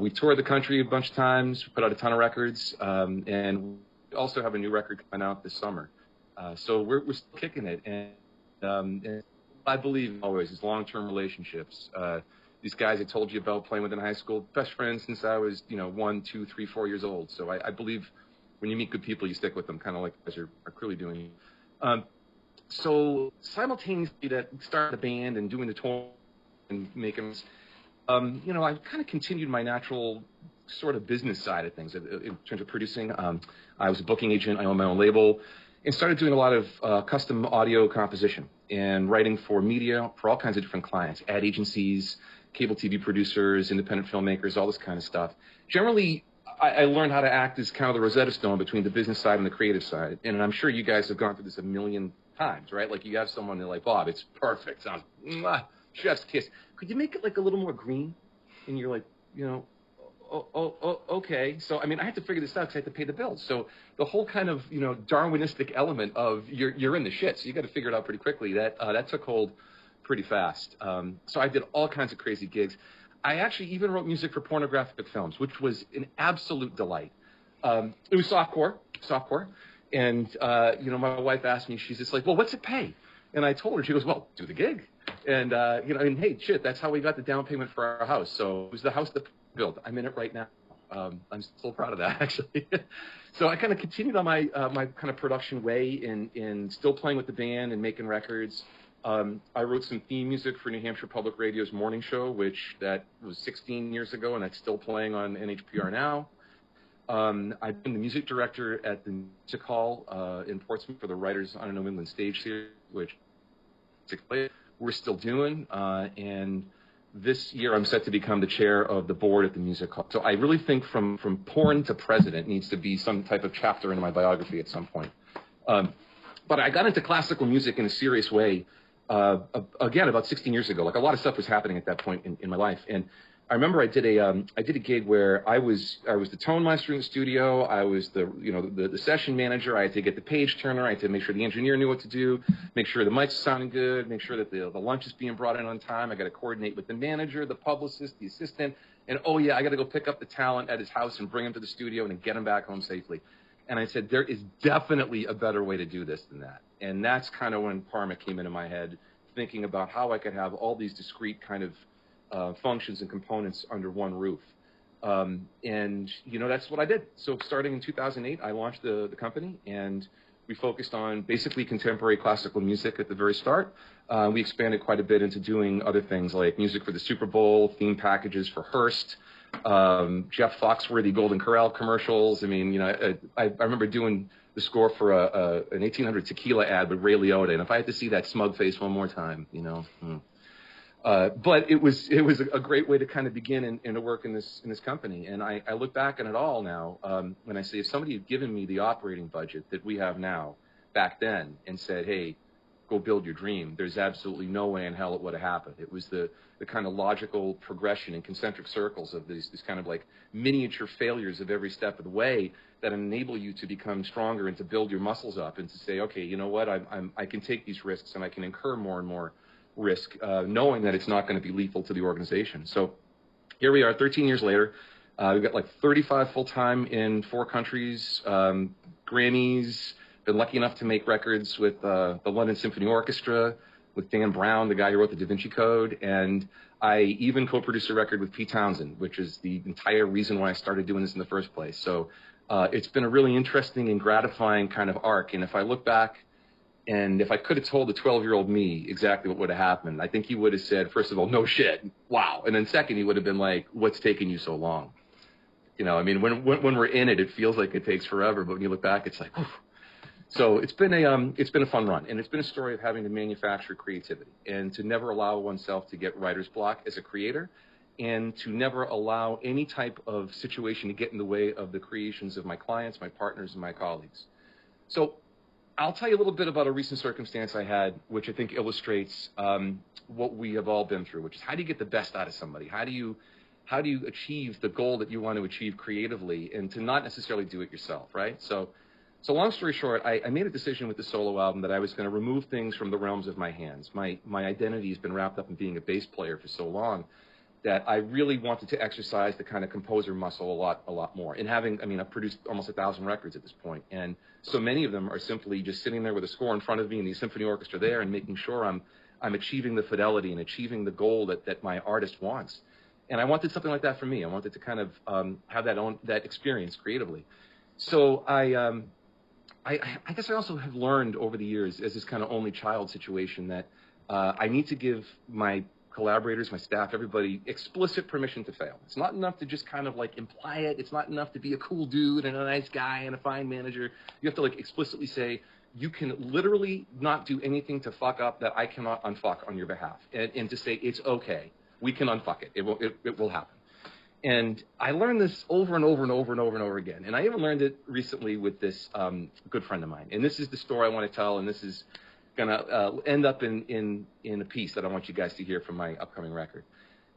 Speaker 13: We toured the country a bunch of times, put out a ton of records, and we also have a new record coming out this summer. So we're still kicking it, and I believe always is long-term relationships. These guys I told you about playing with in high school, best friends since I was 1, 2, 3, 4 years old. So I believe when you meet good people, you stick with them, kind of like you guys are clearly doing. So simultaneously that starting the band and doing the tour and making, I kind of continued my natural sort of business side of things in terms of producing. I was a booking agent. I owned my own label and started doing a lot of custom audio composition and writing for media for all kinds of different clients, ad agencies, cable TV producers, independent filmmakers, all this kind of stuff. Generally, I learned how to act as kind of the Rosetta Stone between the business side and the creative side. And I'm sure you guys have gone through this a million times, right? Like you have someone they're like, Bob, it's perfect. Sounds chef's kiss. Could you make it like a little more green? And you're like, okay. So, I had to figure this out because I had to pay the bills. So the whole kind of, Darwinistic element of you're in the shit. So you got to figure it out pretty quickly. That took hold pretty fast. So I did all kinds of crazy gigs. I actually even wrote music for pornographic films, which was an absolute delight. It was softcore. And, my wife asked me, she's just like, well, what's it pay? And I told her, she goes, well, do the gig. And, hey, shit, that's how we got the down payment for our house. So it was the house that built. I'm in it right now. I'm still proud of that, actually. So I kind of continued on my kind of production way in still playing with the band and making records. I wrote some theme music for New Hampshire Public Radio's morning show, which that was 16 years ago, and that's still playing on NHPR now. I've been the music director at the Music Hall in Portsmouth for the Writers on a New England Stage Series, which we're still doing. And this year I'm set to become the chair of the board at the Music Hall. So I really think from porn to president needs to be some type of chapter in my biography at some point. But I got into classical music in a serious way. Again, about 16 years ago. Like a lot of stuff was happening at that point in my life, and I remember I did a gig where I was the tone master in the studio. I was the session manager. I had to get the page turner. I had to make sure the engineer knew what to do, make sure the mics sounded good, make sure that the lunch is being brought in on time. I got to coordinate with the manager, the publicist, the assistant, and oh yeah, I got to go pick up the talent at his house and bring him to the studio and then get him back home safely. And I said, there is definitely a better way to do this than that. And that's kind of when Parma came into my head, thinking about how I could have all these discrete kind of functions and components under one roof. And, that's what I did. So starting in 2008, I launched the company, and We focused on basically contemporary classical music at the very start. We expanded quite a bit into doing other things like music for the Super Bowl, theme packages for Hearst, Jeff Foxworthy Golden Corral commercials. I mean, you know, I remember doing the score for an 1800 tequila ad with Ray Liotta, and if I had to see that smug face one more time, you know. But it was a great way to kind of begin and to work in this company. And I look back on it all now when I say if somebody had given me the operating budget that we have now back then and said, hey, go build your dream, there's absolutely no way in hell it would have happened. It was the kind of logical progression in concentric circles of these kind of like miniature failures of every step of the way that enable you to become stronger and to build your muscles up and to say, okay, you know what, I can take these risks and I can incur more and more risk, knowing that it's not going to be lethal to the organization. So here we are 13 years later. We've got like 35 full-time in 4 countries, Grammys, been lucky enough to make records with the London Symphony Orchestra, with Dan Brown, the guy who wrote the Da Vinci Code, and I even co-produced a record with Pete Townsend, which is the entire reason why I started doing this in the first place. So it's been a really interesting and gratifying kind of arc, and if I look back, and if I could have told the 12-year-old me exactly what would have happened, I think he would have said, first of all, no shit, wow. And then second, he would have been like, what's taking you so long? You know, I mean, when we're in it, it feels like it takes forever. But when you look back, it's like, whew. So it's been a fun run. And it's been a story of having to manufacture creativity and to never allow oneself to get writer's block as a creator and to never allow any type of situation to get in the way of the creations of my clients, my partners, and my colleagues. So I'll tell you a little bit about a recent circumstance I had, which I think illustrates what we have all been through, which is how do you get the best out of somebody? How do you achieve the goal that you want to achieve creatively and to not necessarily do it yourself, right? So long story short, I made a decision with the solo album that I was going to remove things from the realms of my hands. My identity has been wrapped up in being a bass player for so long that I really wanted to exercise the kind of composer muscle a lot more. And I've produced almost 1,000 records at this point, and so many of them are simply just sitting there with a score in front of me and the symphony orchestra there and making sure I'm achieving the fidelity and achieving the goal that my artist wants. And I wanted something like that for me. I wanted to kind of have that experience creatively. So I guess I also have learned over the years as this kind of only child situation that I need to give my collaborators, my staff, everybody, explicit permission to fail. It's not enough to just kind of like imply it. It's not enough to be a cool dude and a nice guy and a fine manager. You have to like explicitly say, you can literally not do anything to fuck up that I cannot unfuck on your behalf. And to say, it's okay. We can unfuck it. It will happen. And I learned this over and over and over and over and over again. And I even learned it recently with this good friend of mine. And this is the story I want to tell, and this is going to end up in a piece that I want you guys to hear from my upcoming record.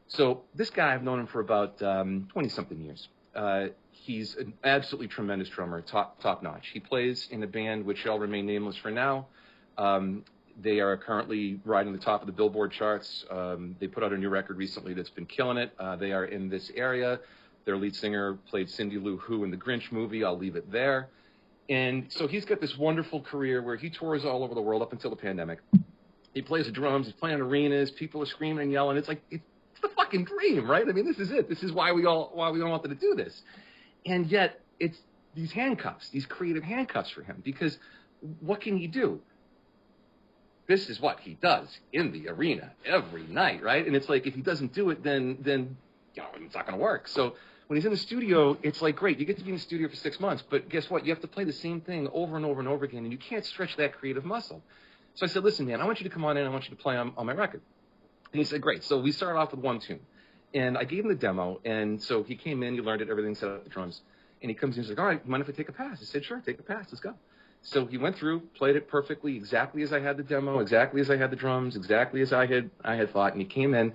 Speaker 13: So this guy, I've known him for about 20-something years. He's an absolutely tremendous drummer, top-notch. He plays in a band which shall remain nameless for now. They are currently riding the top of the Billboard charts. They put out a new record recently that's been killing it. They are in this area. Their lead singer played Cindy Lou Who in the Grinch movie. I'll leave it there. And so he's got this wonderful career where he tours all over the world up until the pandemic. He plays the drums. He's playing arenas. People are screaming and yelling. It's like, it's the fucking dream, right? I mean, this is it. This is why we all wanted to do this. And yet it's these handcuffs, these creative handcuffs for him, because what can he do? This is what he does in the arena every night, right? And it's like, if he doesn't do it, then you know, it's not going to work. So when he's in the studio, it's like, great, you get to be in the studio for 6 months, but guess what? You have to play the same thing over and over and over again, and you can't stretch that creative muscle. So I said, listen, man, I want you to come on in. I want you to play on my record. And he said, great. So we started off with one tune. And I gave him the demo, and so he came in, he learned it, everything, set up the drums. And he comes in, he's like, all right, mind if I take a pass? I said, sure, take a pass, let's go. So he went through, played it perfectly, exactly as I had the demo, exactly as I had the drums, exactly as I had thought. And he came in,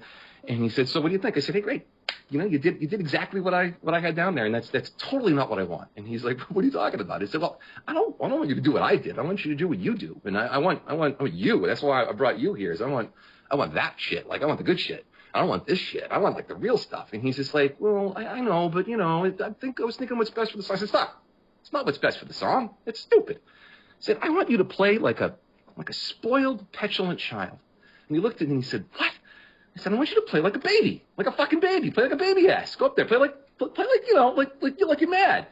Speaker 13: and he said, so what do you think? I said, hey, great. You know, you did exactly what I had down there, and that's totally not what I want. And he's like, what are you talking about? I said, well, I don't want you to do what I did. I want you to do what you do, and I want you. That's why I brought you here. Is I want that shit. Like, I want the good shit. I don't want this shit. I want like the real stuff. And he's just like, well, I know, but you know, I was thinking what's best for the song. I said, stop. It's not what's best for the song. It's stupid. I said, I want you to play like a spoiled, petulant child. And he looked at me and he said, what? I said, I want you to play like a baby, like a fucking baby. Play like a baby ass. Go up there, play like you know, like you're mad.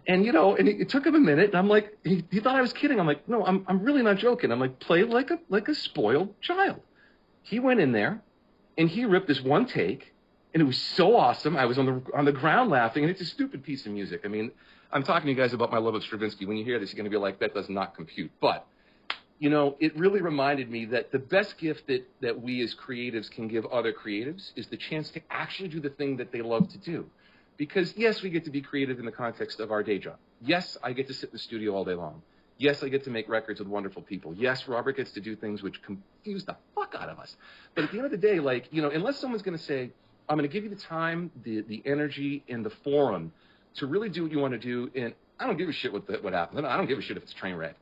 Speaker 13: And, and it took him a minute, and I'm like, he thought I was kidding. I'm like, no, I'm really not joking. I'm like, play like a spoiled child. He went in there, and he ripped this one take, and it was so awesome. I was on the ground laughing, and it's a stupid piece of music. I mean, I'm talking to you guys about my love of Stravinsky. When you hear this, you're going to be like, that does not compute. But, it really reminded me that the best gift that we as creatives can give other creatives is the chance to actually do the thing that they love to do. Because, yes, we get to be creative in the context of our day job. Yes, I get to sit in the studio all day long. Yes, I get to make records with wonderful people. Yes, Robert gets to do things which confuse the fuck out of us. But at the end of the day, unless someone's going to say, I'm going to give you the time, the energy, and the forum to really do what you want to do, and I don't give a shit what happens. I don't give a shit if it's a train wreck.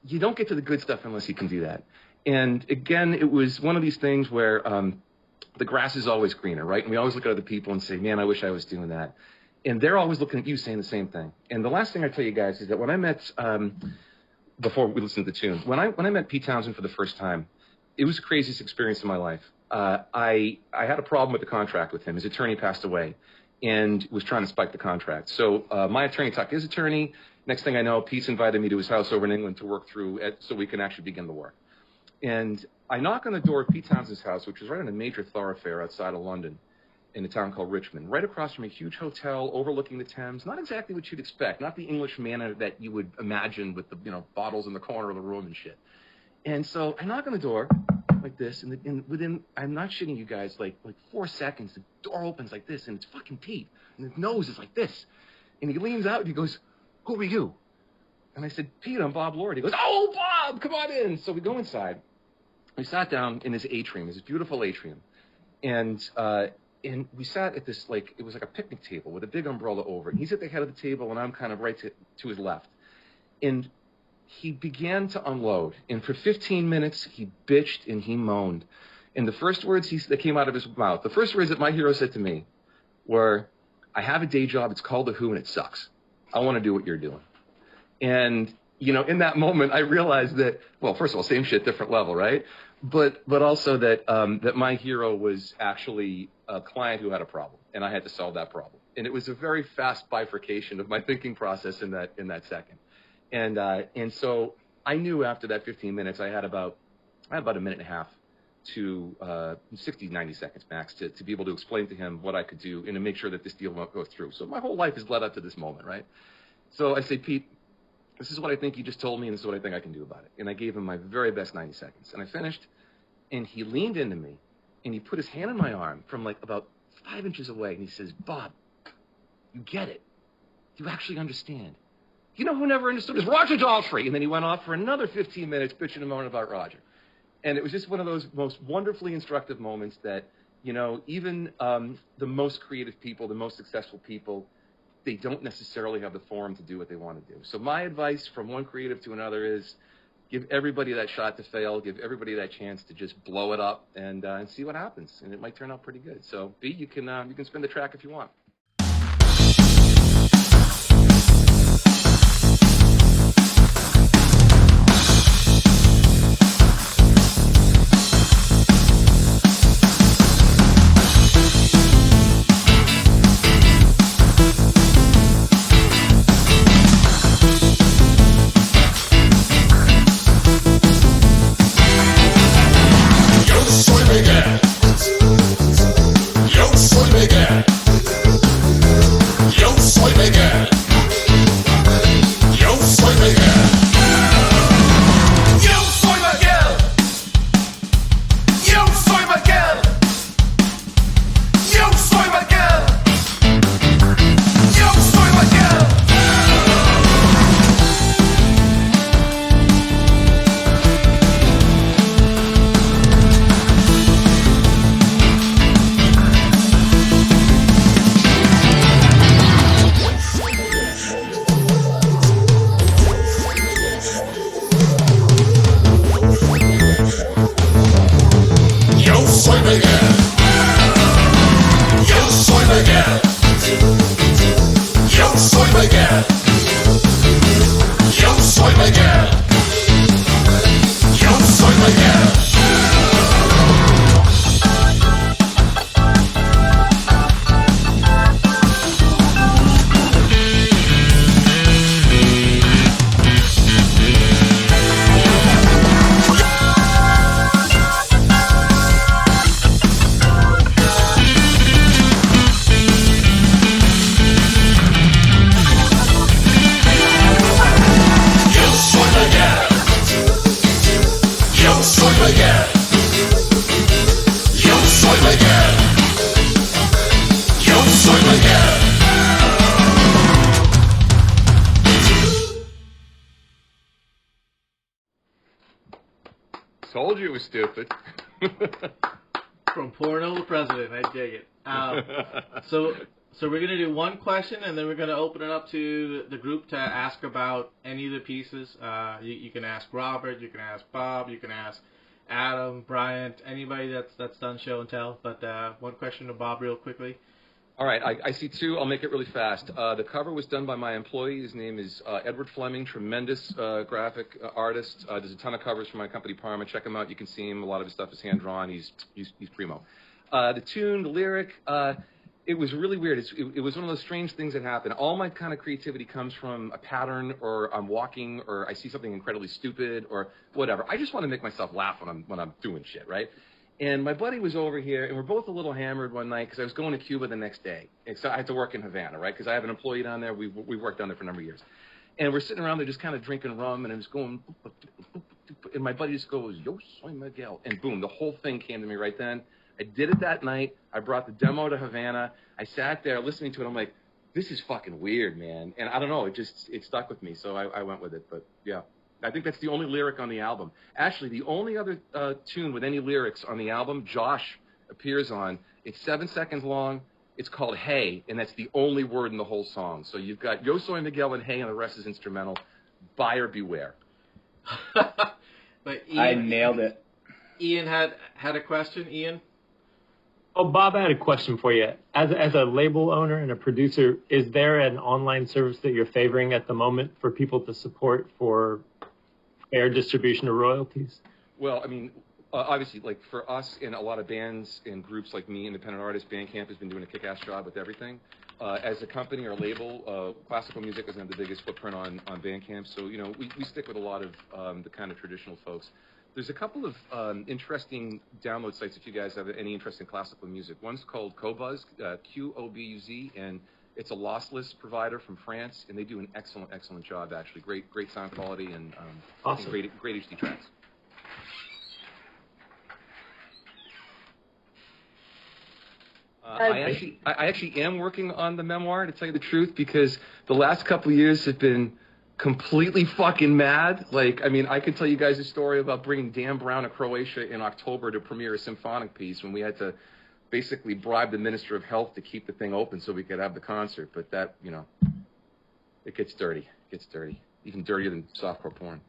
Speaker 13: You don't get to the good stuff unless you can do that. And, again, it was one of these things where the grass is always greener, right? And we always look at other people and say, man, I wish I was doing that. And they're always looking at you saying the same thing. And the last thing I tell you guys is that when I met, before we listened to the tune, when I met Pete Townsend for the first time, it was the craziest experience of my life. I had a problem with the contract with him. His attorney passed away and was trying to spike the contract. So my attorney talked to his attorney. Next thing I know, Pete's invited me to his house over in England to work through it so we can actually begin the work. And I knock on the door of Pete Townsend's house, which is right on a major thoroughfare outside of London in a town called Richmond, right across from a huge hotel overlooking the Thames. Not exactly what you'd expect, not the English manner that you would imagine with the bottles in the corner of the room and shit. And so I knock on the door like this, and within, I'm not shitting you guys, like 4 seconds, the door opens like this, and it's fucking Pete, and his nose is like this. And he leans out and he goes, who are you? And I said, Pete, I'm Bob Lord. He goes, oh, Bob, come on in. So we go inside. We sat down in his atrium, his beautiful atrium. And we sat at this, it was like a picnic table with a big umbrella over it. He's at the head of the table, and I'm kind of right to his left. And he began to unload. And for 15 minutes, he bitched and he moaned. And the first words that came out of his mouth, the first words that my hero said to me were, I have a day job, it's called The Who, and it sucks. I want to do what you're doing. And, in that moment, I realized that, well, first of all, same shit, different level, right? But also that my hero was actually a client who had a problem, and I had to solve that problem. And it was a very fast bifurcation of my thinking process in that second. And so I knew after that 15 minutes, I had about a minute and a half to 60, 90 seconds max to be able to explain to him what I could do and to make sure that this deal won't go through. So my whole life has led up to this moment, right? So I say, Pete, this is what I think you just told me, and this is what I think I can do about it. And I gave him my very best 90 seconds. And I finished, and he leaned into me, and he put his hand on my arm from about 5 inches away, and he says, Bob, you get it. You actually understand. You know who never understood is Roger Daltrey. And then he went off for another 15 minutes bitching and moaning about Roger. And it was just one of those most wonderfully instructive moments that, even the most creative people, the most successful people, they don't necessarily have the forum to do what they want to do. So my advice from one creative to another is give everybody that shot to fail, give everybody that chance to just blow it up and see what happens. And it might turn out pretty good. So B, you can spin the track if you want.
Speaker 8: Yo soy Miguel.
Speaker 13: Told you it was stupid.
Speaker 1: From porno to president, I dig it. So we're gonna do one question, and then we're gonna open it up to the group to ask about any of the pieces. You can ask Robert, you can ask Bob, you can ask Adam, Bryant, anybody that's done show and tell. But one question to Bob, real quickly.
Speaker 13: All right, I see two. I'll make it really fast. The cover was done by my employee. His name is Edward Fleming, tremendous graphic artist. Does a ton of covers for my company, Parma. Check him out. You can see him. A lot of his stuff is hand-drawn. He's primo. The tune, the lyric, it was really weird. It was one of those strange things that happen. All my kind of creativity comes from a pattern, or I'm walking, or I see something incredibly stupid, or whatever. I just want to make myself laugh when I'm doing shit, right? And my buddy was over here, and we're both a little hammered one night because I was going to Cuba the next day. And so I had to work in Havana, right? Because I have an employee down there. We've worked down there for a number of years. And we're sitting around there just kind of drinking rum, and I'm just going, and my buddy just goes, "Yo soy Miguel." And boom, the whole thing came to me right then. I did it that night. I brought the demo to Havana. I sat there listening to it. I'm like, this is fucking weird, man. And I don't know, it stuck with me, so I went with it. But yeah, I think that's the only lyric on the album. Actually, the only other tune with any lyrics on the album, Josh appears on. It's 7 seconds long. It's called Hey, and that's the only word in the whole song. So you've got Yo Soy Miguel and Hey, and the rest is instrumental. Buyer beware.
Speaker 1: But Ian,
Speaker 14: I nailed it.
Speaker 1: Ian had a question. Ian?
Speaker 15: Oh, Bob, I had a question for you. As a label owner and a producer, is there an online service that you're favoring at the moment for people to support for fair distribution of royalties?
Speaker 13: Well, I mean, obviously, like for us and a lot of bands and groups like me, independent artists, Bandcamp has been doing a kick-ass job with everything. As a company or label, classical music doesn't have the biggest footprint on Bandcamp, so, you know, we stick with a lot of the kind of traditional folks. There's a couple of interesting download sites if you guys have any interest in classical music. One's called Qobuz, Qobuz, and it's a lossless provider from France, and they do an excellent job, actually. Great sound quality and
Speaker 15: awesome.
Speaker 13: great HD tracks. I actually am working on the memoir, to tell you the truth, because the last couple of years have been completely fucking mad. Like, I mean, I could tell you guys a story about bringing Dan Brown to Croatia in October to premiere a symphonic piece when we had to basically bribe the Minister of Health to keep the thing open so we could have the concert. But that, you know, it gets dirty. It gets dirty. Even dirtier than softcore porn.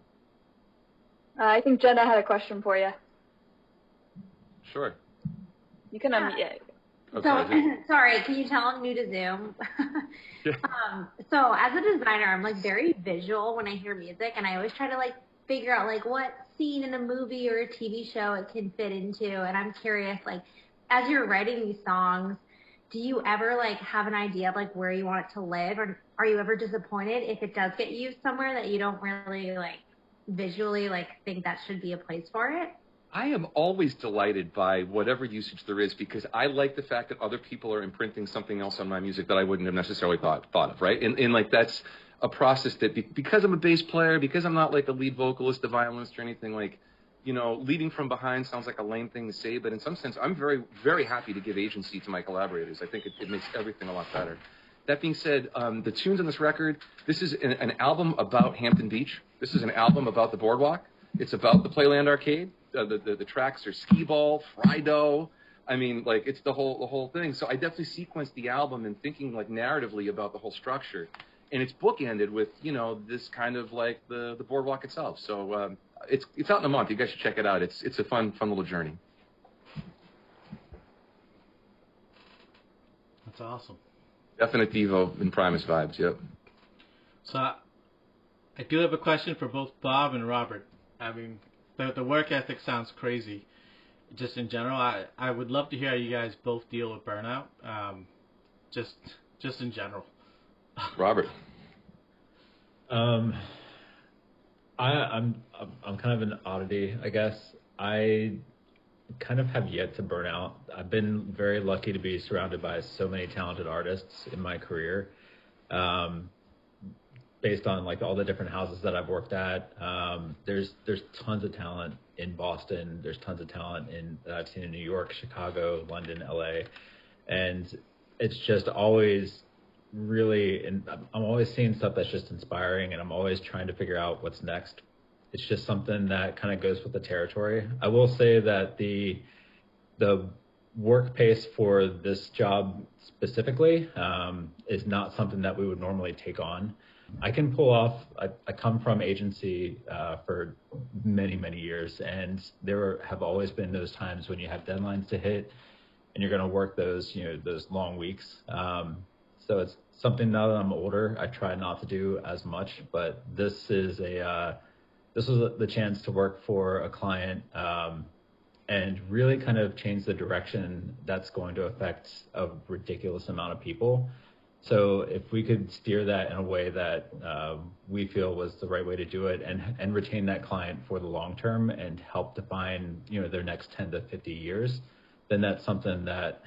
Speaker 16: I think Jenna had a question for you.
Speaker 13: Sure.
Speaker 16: You can unmute.
Speaker 2: Sorry, can you tell I'm new to Zoom? So as a designer, I'm like very visual when I hear music, and I always try to like figure out like what scene in a movie or a TV show it can fit into. And I'm curious, like, as you're writing these songs, do you ever like have an idea of like where you want it to live, or are you ever disappointed if it does get used somewhere that you don't really like visually like think that should be a place for it?
Speaker 13: I am always delighted by whatever usage there is, because I like the fact that other people are imprinting something else on my music that I wouldn't have necessarily thought of, right? And like that's a process that because I'm a bass player, because I'm not like a lead vocalist, a violinist, or anything, like, you know, leading from behind sounds like a lame thing to say, but in some sense, I'm very, very happy to give agency to my collaborators. I think it makes everything a lot better. That being said, the tunes on this record, this is an album about Hampton Beach. This is an album about the boardwalk. It's about the Playland Arcade. The tracks are Skee Ball, Frido. I mean, like, it's the whole thing. So I definitely sequenced the album and thinking like narratively about the whole structure. And it's bookended with, you know, this kind of like the boardwalk itself. So it's out in a month. You guys should check it out. It's a fun little journey.
Speaker 1: That's awesome.
Speaker 13: Definite Devo and Primus vibes, yep.
Speaker 1: So I do have a question for both Bob and Robert. I mean, the work ethic sounds crazy. Just in general, I would love to hear how you guys both deal with burnout. Just in general.
Speaker 13: Robert.
Speaker 11: I'm kind of an oddity, I guess. I kind of have yet to burn out. I've been very lucky to be surrounded by so many talented artists in my career. Based on like all the different houses that I've worked at, there's tons of talent in Boston. There's tons of talent that I've seen in New York, Chicago, London, LA, and it's just always really. And I'm always seeing stuff that's just inspiring, and I'm always trying to figure out what's next it's just something that kind of goes with the territory. I will say that the work pace for this job specifically is not something that we would normally take on. I can pull off, I come from agency for many, many years, and there have always been those times when you have deadlines to hit and you're going to work those, those long weeks. So it's something, now that I'm older, I try not to do as much, but this was the chance to work for a client and really kind of change the direction that's going to affect a ridiculous amount of people. So if we could steer that in a way that we feel was the right way to do it, and retain that client for the long term and help define their next 10 to 50 years, then that's something that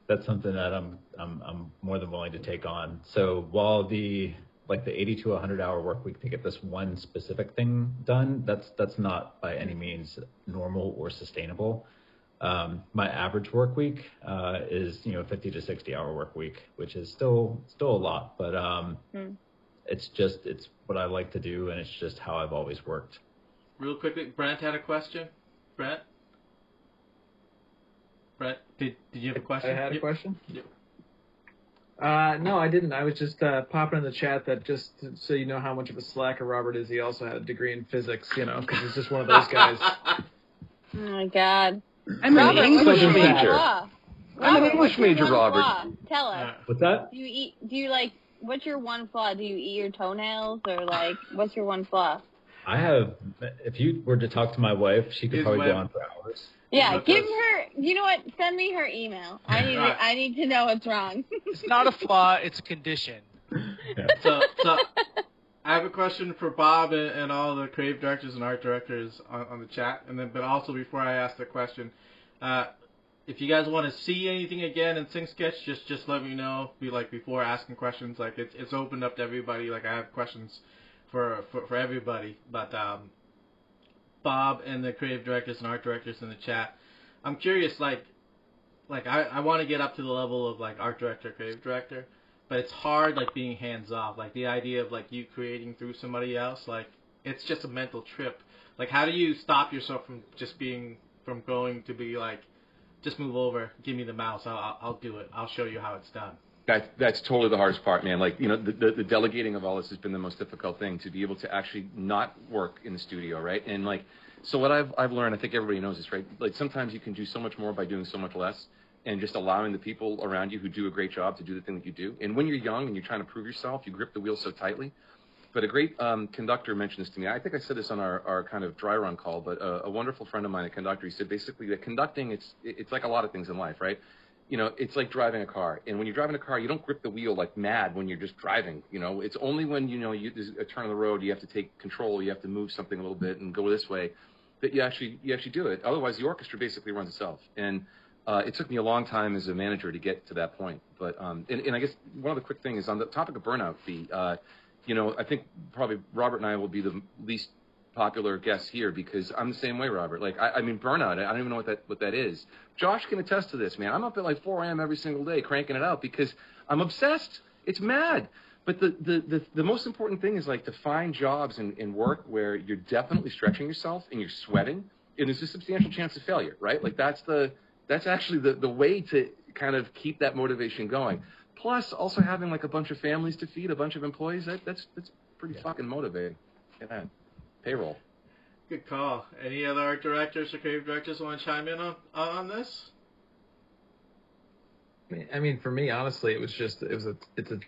Speaker 11: I'm more than willing to take on. So while the 80 to 100 hour work week to get this one specific thing done, that's not by any means normal or sustainable. My average work week is 50 to 60 hour work week, which is still a lot, but it's what I like to do, and it's just how I've always worked.
Speaker 1: Real quickly, Brent had a question. Brent, did you have a question?
Speaker 14: I had a question?
Speaker 1: Yep.
Speaker 14: No, I didn't. I was just popping in the chat that just so you know how much of a slacker Robert is, he also had a degree in physics, because he's just one of those guys.
Speaker 3: Oh my God.
Speaker 13: I'm an English major. I'm an
Speaker 3: Robert,
Speaker 13: English major, Robert.
Speaker 3: flaw? Tell us.
Speaker 11: What's that?
Speaker 3: What's your one flaw? Do you eat your toenails, or what's your one flaw?
Speaker 11: I have, if you were to talk to my wife, she could probably go on for hours.
Speaker 3: Yeah, give her, you know what, send me her email. I need to know what's wrong.
Speaker 17: It's not a flaw, it's a condition.
Speaker 11: Yeah.
Speaker 1: So I have a question for Bob and all the creative directors and art directors on the chat, but also before I ask the question, if you guys want to see anything again in SyncSketch, just let me know. Before asking questions, it's opened up to everybody. I have questions for everybody, but Bob and the creative directors and art directors in the chat, I'm curious. I want to get up to the level of art director, creative director. But it's hard, being hands-off. The idea of, you creating through somebody else, it's just a mental trip. How do you stop yourself from going to be just move over, give me the mouse, I'll do it. I'll show you how it's done.
Speaker 13: That's totally the hardest part, man. The delegating of all this has been the most difficult thing, to be able to actually not work in the studio, right? And, so what I've learned, I think everybody knows this, right? Sometimes you can do so much more by doing so much less, and just allowing the people around you who do a great job to do the thing that you do. And when you're young and you're trying to prove yourself, you grip the wheel so tightly. But a great conductor mentioned this to me. I think I said this on our kind of dry run call, but a wonderful friend of mine, a conductor, he said basically that conducting, it's like a lot of things in life, right? It's like driving a car. And when you're driving a car, you don't grip the wheel like mad when you're just driving. It's only when, there's a turn of the road, you have to take control, you have to move something a little bit and go this way, that you actually do it. Otherwise, the orchestra basically runs itself. And it took me a long time as a manager to get to that point. But and I guess one other quick thing is on the topic of burnout, I think probably Robert and I will be the least popular guests here, because I'm the same way, Robert. I mean, burnout, I don't even know what that is. Josh can attest to this, man. I'm up at 4 a.m. every single day cranking it out because I'm obsessed. It's mad. But the most important thing is to find jobs and work where you're definitely stretching yourself and you're sweating, and there's a substantial chance of failure, right? That's actually the way to kind of keep that motivation going. Plus, also having a bunch of families to feed, a bunch of employees, that's pretty fucking motivating. Yeah, payroll.
Speaker 1: Good call. Any other art directors or creative directors want to chime in on this?
Speaker 14: I mean, for me, honestly, it's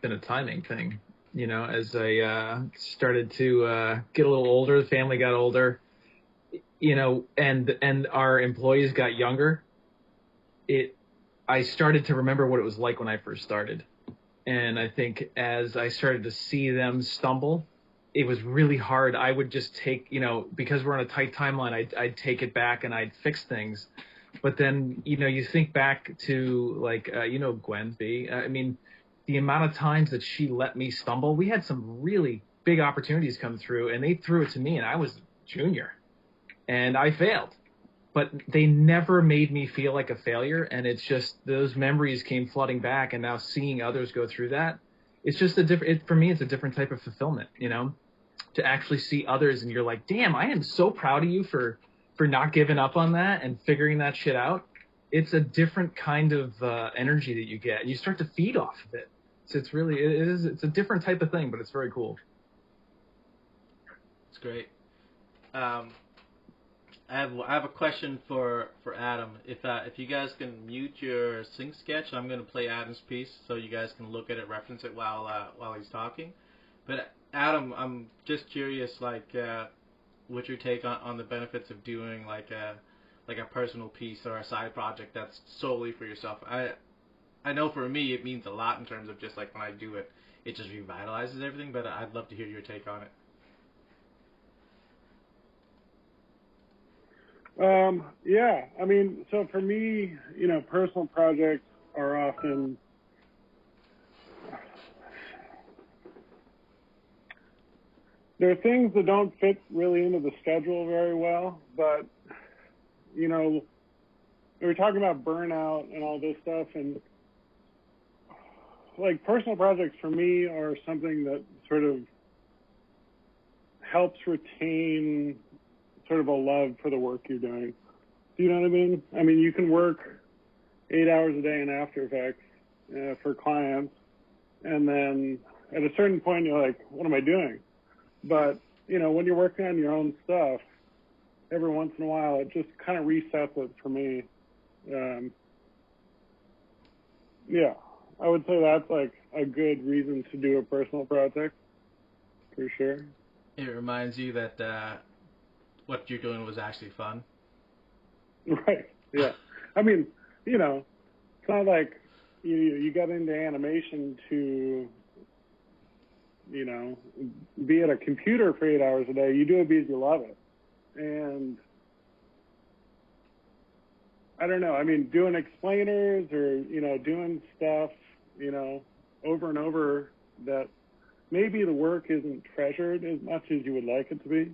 Speaker 14: been a timing thing. As I started to get a little older, the family got older, and our employees got younger. I started to remember what it was like when I first started. And I think as I started to see them stumble, it was really hard. I would just take, because we're on a tight timeline, I'd take it back and I'd fix things. But then, you think back to Gwen B. I mean, the amount of times that she let me stumble, we had some really big opportunities come through, and they threw it to me, and I was junior and I failed. But they never made me feel like a failure, and it's just those memories came flooding back, and now seeing others go through that, it's just for me, it's a different type of fulfillment, to actually see others, and you're like, damn, I am so proud of you for not giving up on that and figuring that shit out. It's a different kind of energy that you get, and you start to feed off of it. So it's a different type of thing, but it's very cool.
Speaker 1: It's great. I have a question for Adam. If you guys can mute your sync sketch, I'm going to play Adam's piece so you guys can look at it, reference it while he's talking. But Adam, I'm just curious, what's your take on the benefits of doing like a personal piece or a side project that's solely for yourself? I know for me it means a lot in terms of just like when I do it, it just revitalizes everything. But I'd love to hear your take on it.
Speaker 9: Yeah, I mean, so for me, personal projects are often there are things that don't fit really into the schedule very well, but we were talking about burnout and all this stuff, and like personal projects for me are something that sort of helps retain sort of a love for the work you're doing. Do you know what I mean? I mean, you can work 8 hours a day in After Effects for clients, and then at a certain point you're like, what am I doing? But, when you're working on your own stuff, every once in a while, it just kind of resets it for me. Yeah, I would say that's like a good reason to do a personal project, for sure.
Speaker 1: It reminds you that what you're doing was actually fun.
Speaker 9: Right, yeah. I mean, it's not like you got into animation to, be at a computer for 8 hours a day. You do it because you love it. And I don't know, I mean, doing explainers or, doing stuff, over and over that maybe the work isn't treasured as much as you would like it to be.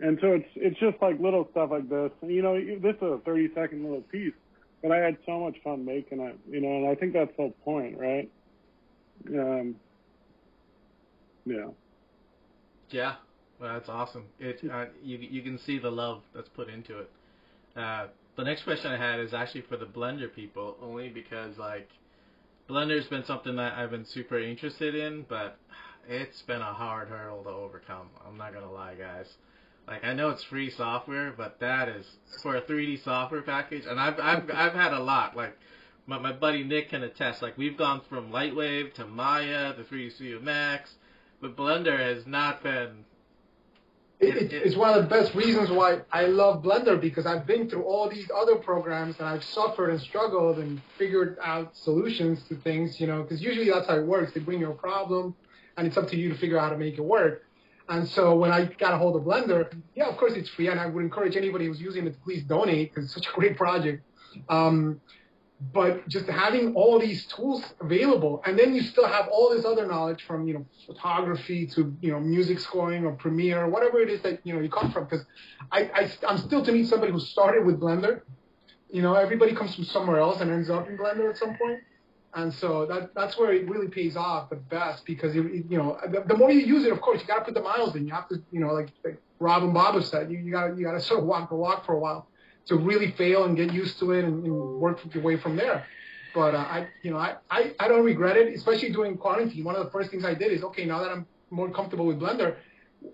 Speaker 9: And so it's just like little stuff like this. And, this is a 30-second little piece, but I had so much fun making it, and I think that's the whole point, right? Yeah.
Speaker 1: Yeah, well, that's awesome. You can see the love that's put into it. The next question I had is actually for the Blender people, only because Blender's been something that I've been super interested in, but it's been a hard hurdle to overcome. I'm not gonna lie, guys. I know it's free software, but that is for a 3D software package, and I've had a lot. My buddy Nick can attest. We've gone from Lightwave to Maya to 3D Studio Max, but Blender has not been.
Speaker 10: It's one of the best reasons why I love Blender, because I've been through all these other programs and I've suffered and struggled and figured out solutions to things, because usually that's how it works. They bring you a problem and it's up to you to figure out how to make it work. And so when I got a hold of Blender, yeah, of course it's free, and I would encourage anybody who's using it to please donate, because it's such a great project. But just having all these tools available, and then you still have all this other knowledge from, photography to, music scoring or Premiere, whatever it is that, you come from. Because I'm still to meet somebody who started with Blender. Everybody comes from somewhere else and ends up in Blender at some point. And so that's where it really pays off the best, because, the more you use it, of course, you got to put the miles in. You have to, like Rob and Bob have said, you got to sort of walk the walk for a while to really fail and get used to it and work your way from there. But I don't regret it, especially during quarantine. One of the first things I did is, okay, now that I'm more comfortable with Blender,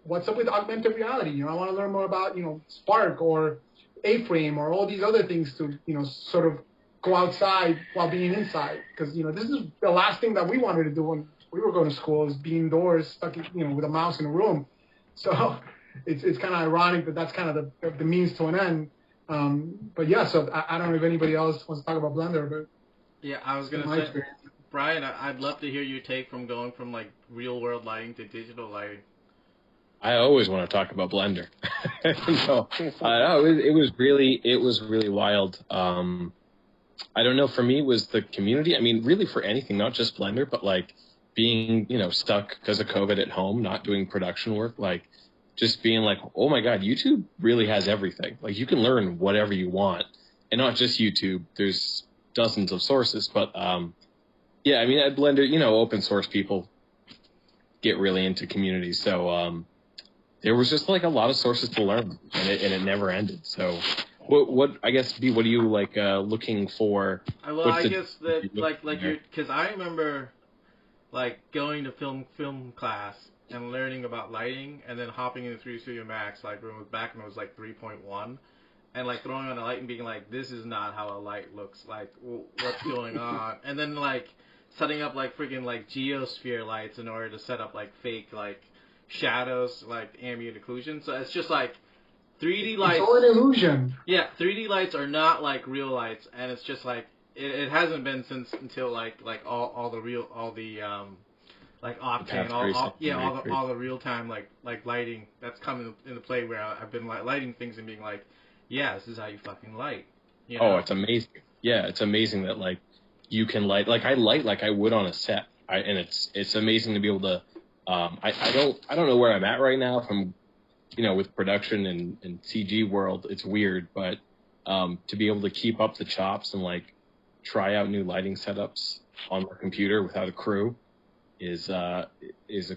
Speaker 10: what's up with augmented reality? I want to learn more about, Spark or A-Frame or all these other things to, sort of go outside while being inside. Because, this is the last thing that we wanted to do when we were going to school, is be indoors, stuck, with a mouse in a room. So it's kind of ironic that that's kind of the means to an end. But yeah, so I don't know if anybody else wants to talk about Blender, but
Speaker 1: yeah, I was going to say, Brian, I'd love to hear your take from going from real world lighting to digital lighting.
Speaker 6: I always want to talk about Blender. No, it was really wild. I don't know, for me, it was the community. I mean, really for anything, not just Blender, but being, stuck because of COVID at home, not doing production work, just being oh my God, YouTube really has everything. You can learn whatever you want, and not just YouTube. There's dozens of sources, but yeah, I mean, at Blender, open source people get really into community. So there was just like a lot of sources to learn, and it never ended. So what I guess B, what are you like looking for?
Speaker 1: Well, I guess that like you're, because I remember like going to film class and learning about lighting, and then hopping into 3D Studio Max like when it was back when it was like 3.1, and like throwing on a light and being like, this is not how a light looks. Like, what's going on? And then like setting up like freaking like geosphere lights in order to set up like fake like shadows, like ambient occlusion. So it's just like 3D lights.
Speaker 10: It's all an illusion.
Speaker 1: Yeah, 3D lights are not like real lights, and it's just like it hasn't been until like all the like Octane, all the real time like lighting that's coming into play where I've been lighting things and being like, yeah, this is how you fucking light. You know?
Speaker 6: Oh, it's amazing. Yeah, it's amazing that like you can light like I light like I would on a set. And it's amazing to be able to. I don't know where I'm at right now from, with production and CG world. It's weird, but to be able to keep up the chops and like try out new lighting setups on our computer without a crew is a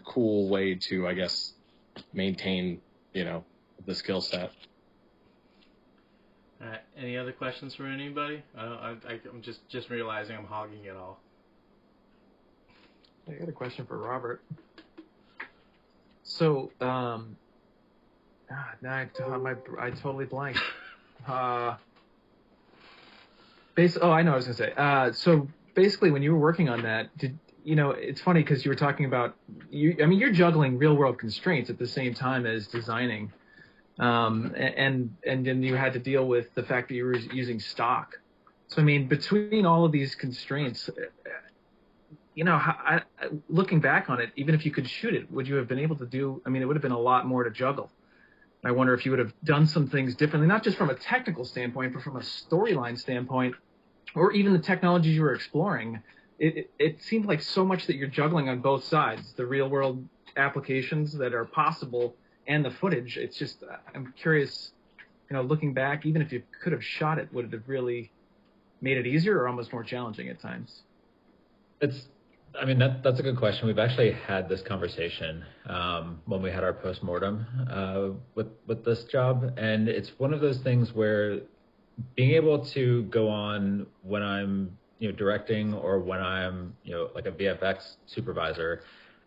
Speaker 6: cool way to, I guess, maintain the skill set.
Speaker 1: Any other questions for anybody? I'm just realizing I'm hogging it all.
Speaker 14: I got a question for Robert. So, now I totally blanked. I know what I was gonna say. So basically, when you were working on that, it's funny because you were talking about you're juggling real world constraints at the same time as designing, and then you had to deal with the fact that you were using stock. So I mean, between all of these constraints, looking back on it, even if you could shoot it, would you have been able to do? I mean, it would have been a lot more to juggle. I wonder if you would have done some things differently, not just from a technical standpoint, but from a storyline standpoint, or even the technologies you were exploring. It seemed like so much that you're juggling on both sides, the real world applications that are possible and the footage. It's just, I'm curious, looking back, even if you could have shot it, would it have really made it easier or almost more challenging at times?
Speaker 11: That's a good question. We've actually had this conversation when we had our postmortem with this job, and it's one of those things where being able to go on when I'm directing or when I'm like a VFX supervisor,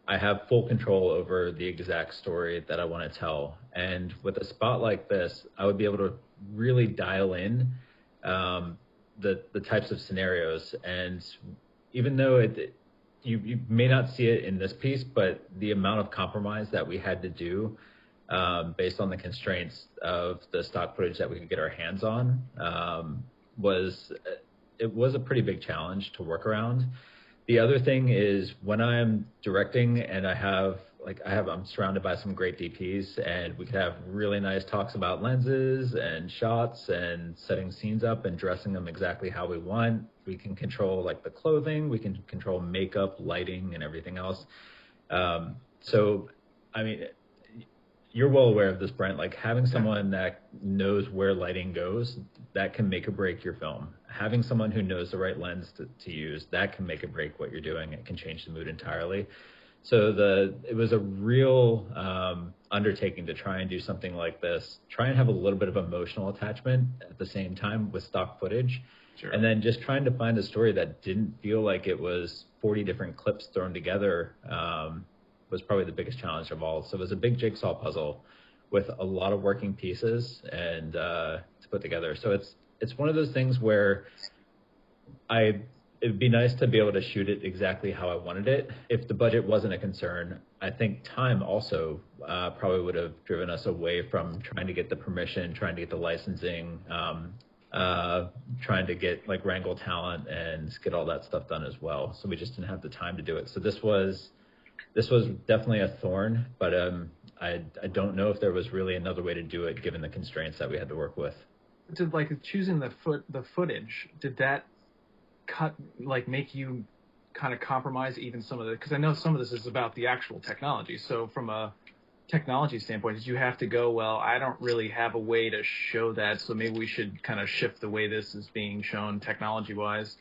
Speaker 11: I have full control over the exact story that I want to tell. And with a spot like this, I would be able to really dial in the types of scenarios. And even though you may not see it in this piece, but the amount of compromise that we had to do based on the constraints of the stock footage that we could get our hands on was a pretty big challenge to work around. The other thing is when I'm directing and I'm surrounded by some great DPs, and we could have really nice talks about lenses and shots and setting scenes up and dressing them exactly how we want. We can control like the clothing, we can control makeup, lighting, and everything else. So, I mean, you're well aware of this, Brent, like having someone that knows where lighting goes, that can make or break your film. Having someone who knows the right lens to use, that can make or break what you're doing. It can change the mood entirely. So it was a real undertaking to try and do something like this, try and have a little bit of emotional attachment at the same time with stock footage. Sure. And then just trying to find a story that didn't feel like it was 40 different clips thrown together was probably the biggest challenge of all. So it was a big jigsaw puzzle with a lot of working pieces and to put together. So it's one of those things where it'd be nice to be able to shoot it exactly how I wanted it. If the budget wasn't a concern, I think time also probably would have driven us away from trying to get the permission, trying to get the licensing, trying to get like wrangle talent and get all that stuff done as well. So we just didn't have the time to do it. So this was definitely a thorn, but I don't know if there was really another way to do it given the constraints that we had to work with.
Speaker 14: Did like choosing the footage, did that make you kind of compromise even some of the, because I know some of this is about the actual technology. So from a technology standpoint, did you have to go, well, I don't really have a way to show that, so maybe we should kind of shift the way this is being shown technology wise?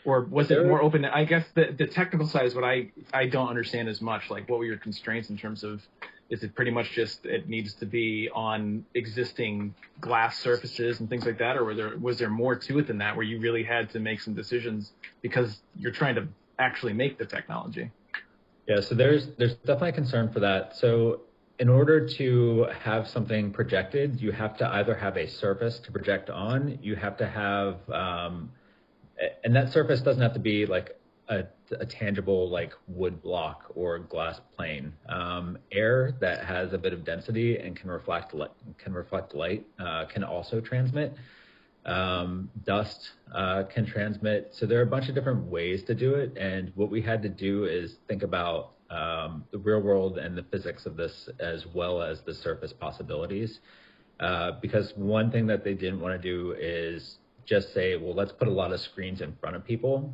Speaker 14: Or was it more open? I guess the technical side is what I don't understand as much. Like, what were your constraints in terms of, is it pretty much just it needs to be on existing glass surfaces and things like that? Or was there more to it than that, where you really had to make some decisions because you're trying to actually make the technology?
Speaker 11: Yeah, so there's definitely a concern for that. So in order to have something projected, you have to either have a surface to project on, you have to have, and that surface doesn't have to be like a tangible like wood block or glass plane. Air that has a bit of density and can reflect light can also transmit. Dust can transmit. So there are a bunch of different ways to do it. And what we had to do is think about the real world and the physics of this, as well as the surface possibilities. Because one thing that they didn't want to do is just say, well, let's put a lot of screens in front of people.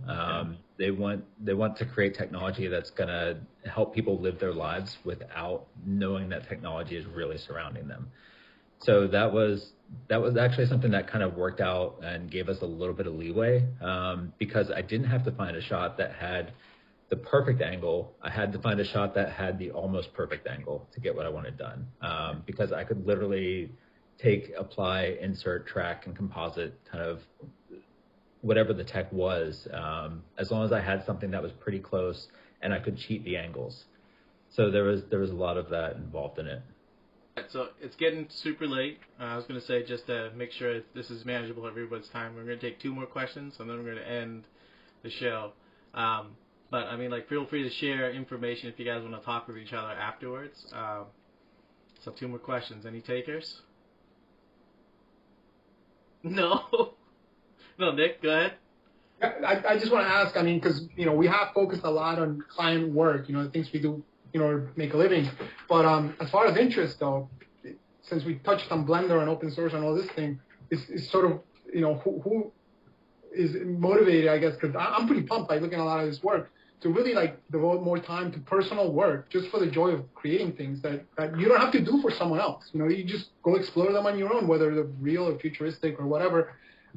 Speaker 11: They want to create technology that's going to help people live their lives without knowing that technology is really surrounding them. So that was actually something that kind of worked out and gave us a little bit of leeway, because I didn't have to find a shot that had the perfect angle. I had to find a shot that had the almost perfect angle to get what I wanted done, because I could literally apply, insert, track, and composite kind of whatever the tech was, as long as I had something that was pretty close and I could cheat the angles. So there was a lot of that involved in it.
Speaker 1: So it's getting super late. I was going to say, just to make sure this is manageable at everybody's time, we're going to take 2 more questions and then we're going to end the show. But I mean, like, feel free to share information if you guys want to talk with each other afterwards. So 2 more questions. Any takers? No. No, Nick, go ahead.
Speaker 10: I just want to ask, I mean, because, we have focused a lot on client work, the things we do, to make a living. But as far as interest, though, since we touched on Blender and open source and all this thing, is sort of, who is motivated, I guess, because I'm pretty pumped by looking at a lot of this work, to really, like, devote more time to personal work just for the joy of creating things that you don't have to do for someone else. You just go explore them on your own, whether they're real or futuristic or whatever,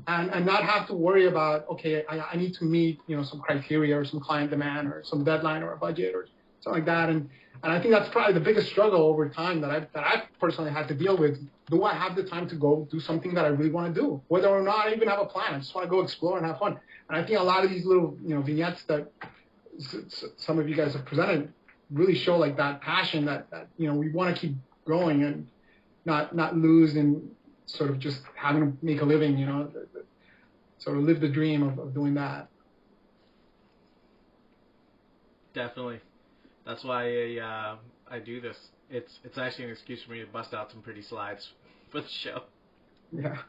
Speaker 10: and not have to worry about, okay, I need to meet, some criteria or some client demand or some deadline or a budget or something like that. And I think that's probably the biggest struggle over time that I've personally had to deal with. Do I have the time to go do something that I really want to do? Whether or not I even have a plan, I just want to go explore and have fun. And I think a lot of these little, vignettes that some of you guys have presented really show like that passion that we want to keep going and not lose in sort of just having to make a living, sort of live the dream of doing that.
Speaker 1: Definitely. That's why I do this. It's actually an excuse for me to bust out some pretty slides for the show.
Speaker 10: Yeah.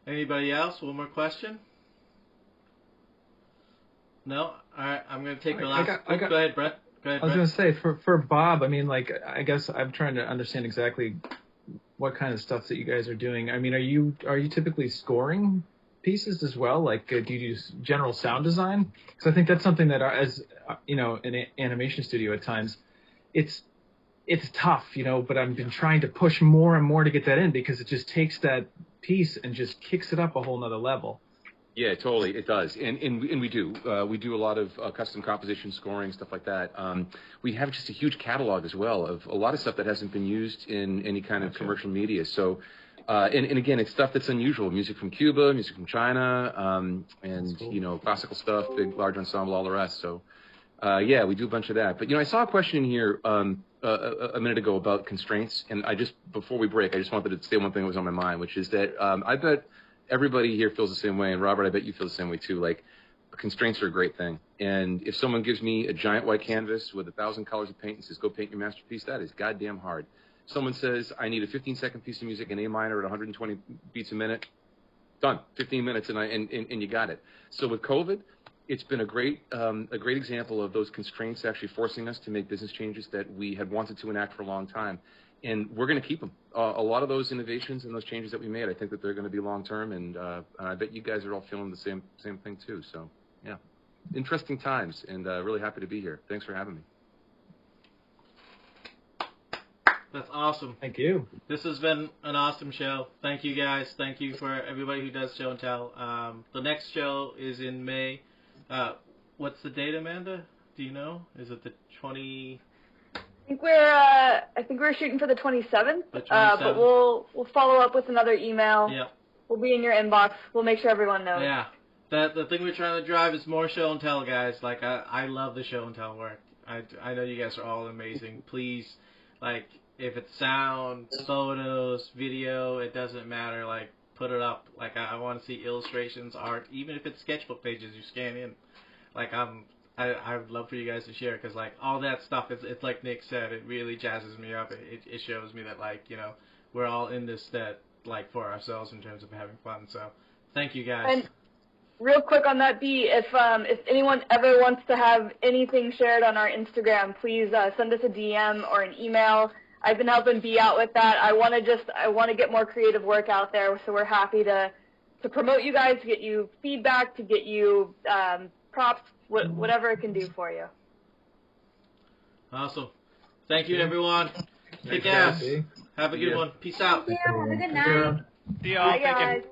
Speaker 1: Anybody else? One more question? No? All right. I'm going to take the last. Go ahead, Brett. Go ahead,
Speaker 14: I was
Speaker 1: Brett.
Speaker 14: going to say, for Bob, I mean, like, I guess I'm trying to understand exactly what kind of stuff that you guys are doing. I mean, are you typically scoring pieces as well? Like, do you do general sound design? Because I think that's something that, as in an animation studio at times, it's tough, but I've been trying to push more and more to get that in, because it just takes that piece and just kicks it up a whole nother level.
Speaker 13: Yeah, totally, it does, and we do a lot of custom composition, scoring, stuff like that. We have just a huge catalog as well of a lot of stuff that hasn't been used in any kind of commercial media. So, and again, it's stuff that's unusual: music from Cuba, music from China, and cool. Classical stuff, big, large ensemble, all the rest. So, yeah, we do a bunch of that. But I saw a question in here a minute ago about constraints, and before we break, I just wanted to say one thing that was on my mind, which is that I bet everybody here feels the same way, and Robert, I bet you feel the same way too. Like, constraints are a great thing, and if someone gives me a giant white canvas with 1,000 colors of paint and says, "Go paint your masterpiece," that is goddamn hard. Someone says, "I need a 15-second piece of music in A minor at 120 beats a minute," done. 15 minutes, and you got it. So with COVID, it's been a great example of those constraints actually forcing us to make business changes that we had wanted to enact for a long time. And we're going to keep them. A lot of those innovations and those changes that we made, I think that they're going to be long-term, and I bet you guys are all feeling the same thing too. So, yeah, interesting times, and really happy to be here. Thanks for having me.
Speaker 1: That's awesome.
Speaker 14: Thank you.
Speaker 1: This has been an awesome show. Thank you guys. Thank you for everybody who does show and tell. The next show is in May. What's the date, Amanda? Do you know? Is it the 20?
Speaker 16: I think we're shooting for the 27th.
Speaker 1: The 27th.
Speaker 16: But we'll follow up with another email.
Speaker 1: Yeah.
Speaker 16: We'll be in your inbox. We'll make sure everyone knows.
Speaker 1: Yeah. The thing we're trying to drive is more show and tell, guys. Like, I love the show and tell work. I know you guys are all amazing. Please, like, if it's sound, photos, video, it doesn't matter. Like, put it up. Like, I want to see illustrations, art, even if it's sketchbook pages you scan in. Like, I would love for you guys to share, because, like, all that stuff, it's like Nick said, it really jazzes me up. It shows me that, like, you know, we're all in this like, for ourselves in terms of having fun. So, thank you guys.
Speaker 16: And real quick on that, B, if anyone ever wants to have anything shared on our Instagram, please send us a DM or an email. I've been helping B out with that. I want to get more creative work out there, so we're happy to promote you guys, to get you feedback, to get you props, whatever it can do for you.
Speaker 1: Awesome. Thank you, everyone. Kick ass. Have a good one. Peace out.
Speaker 2: Thank you. Have a good night.
Speaker 15: See y'all.
Speaker 16: Bye,
Speaker 15: Thank you.
Speaker 16: guys.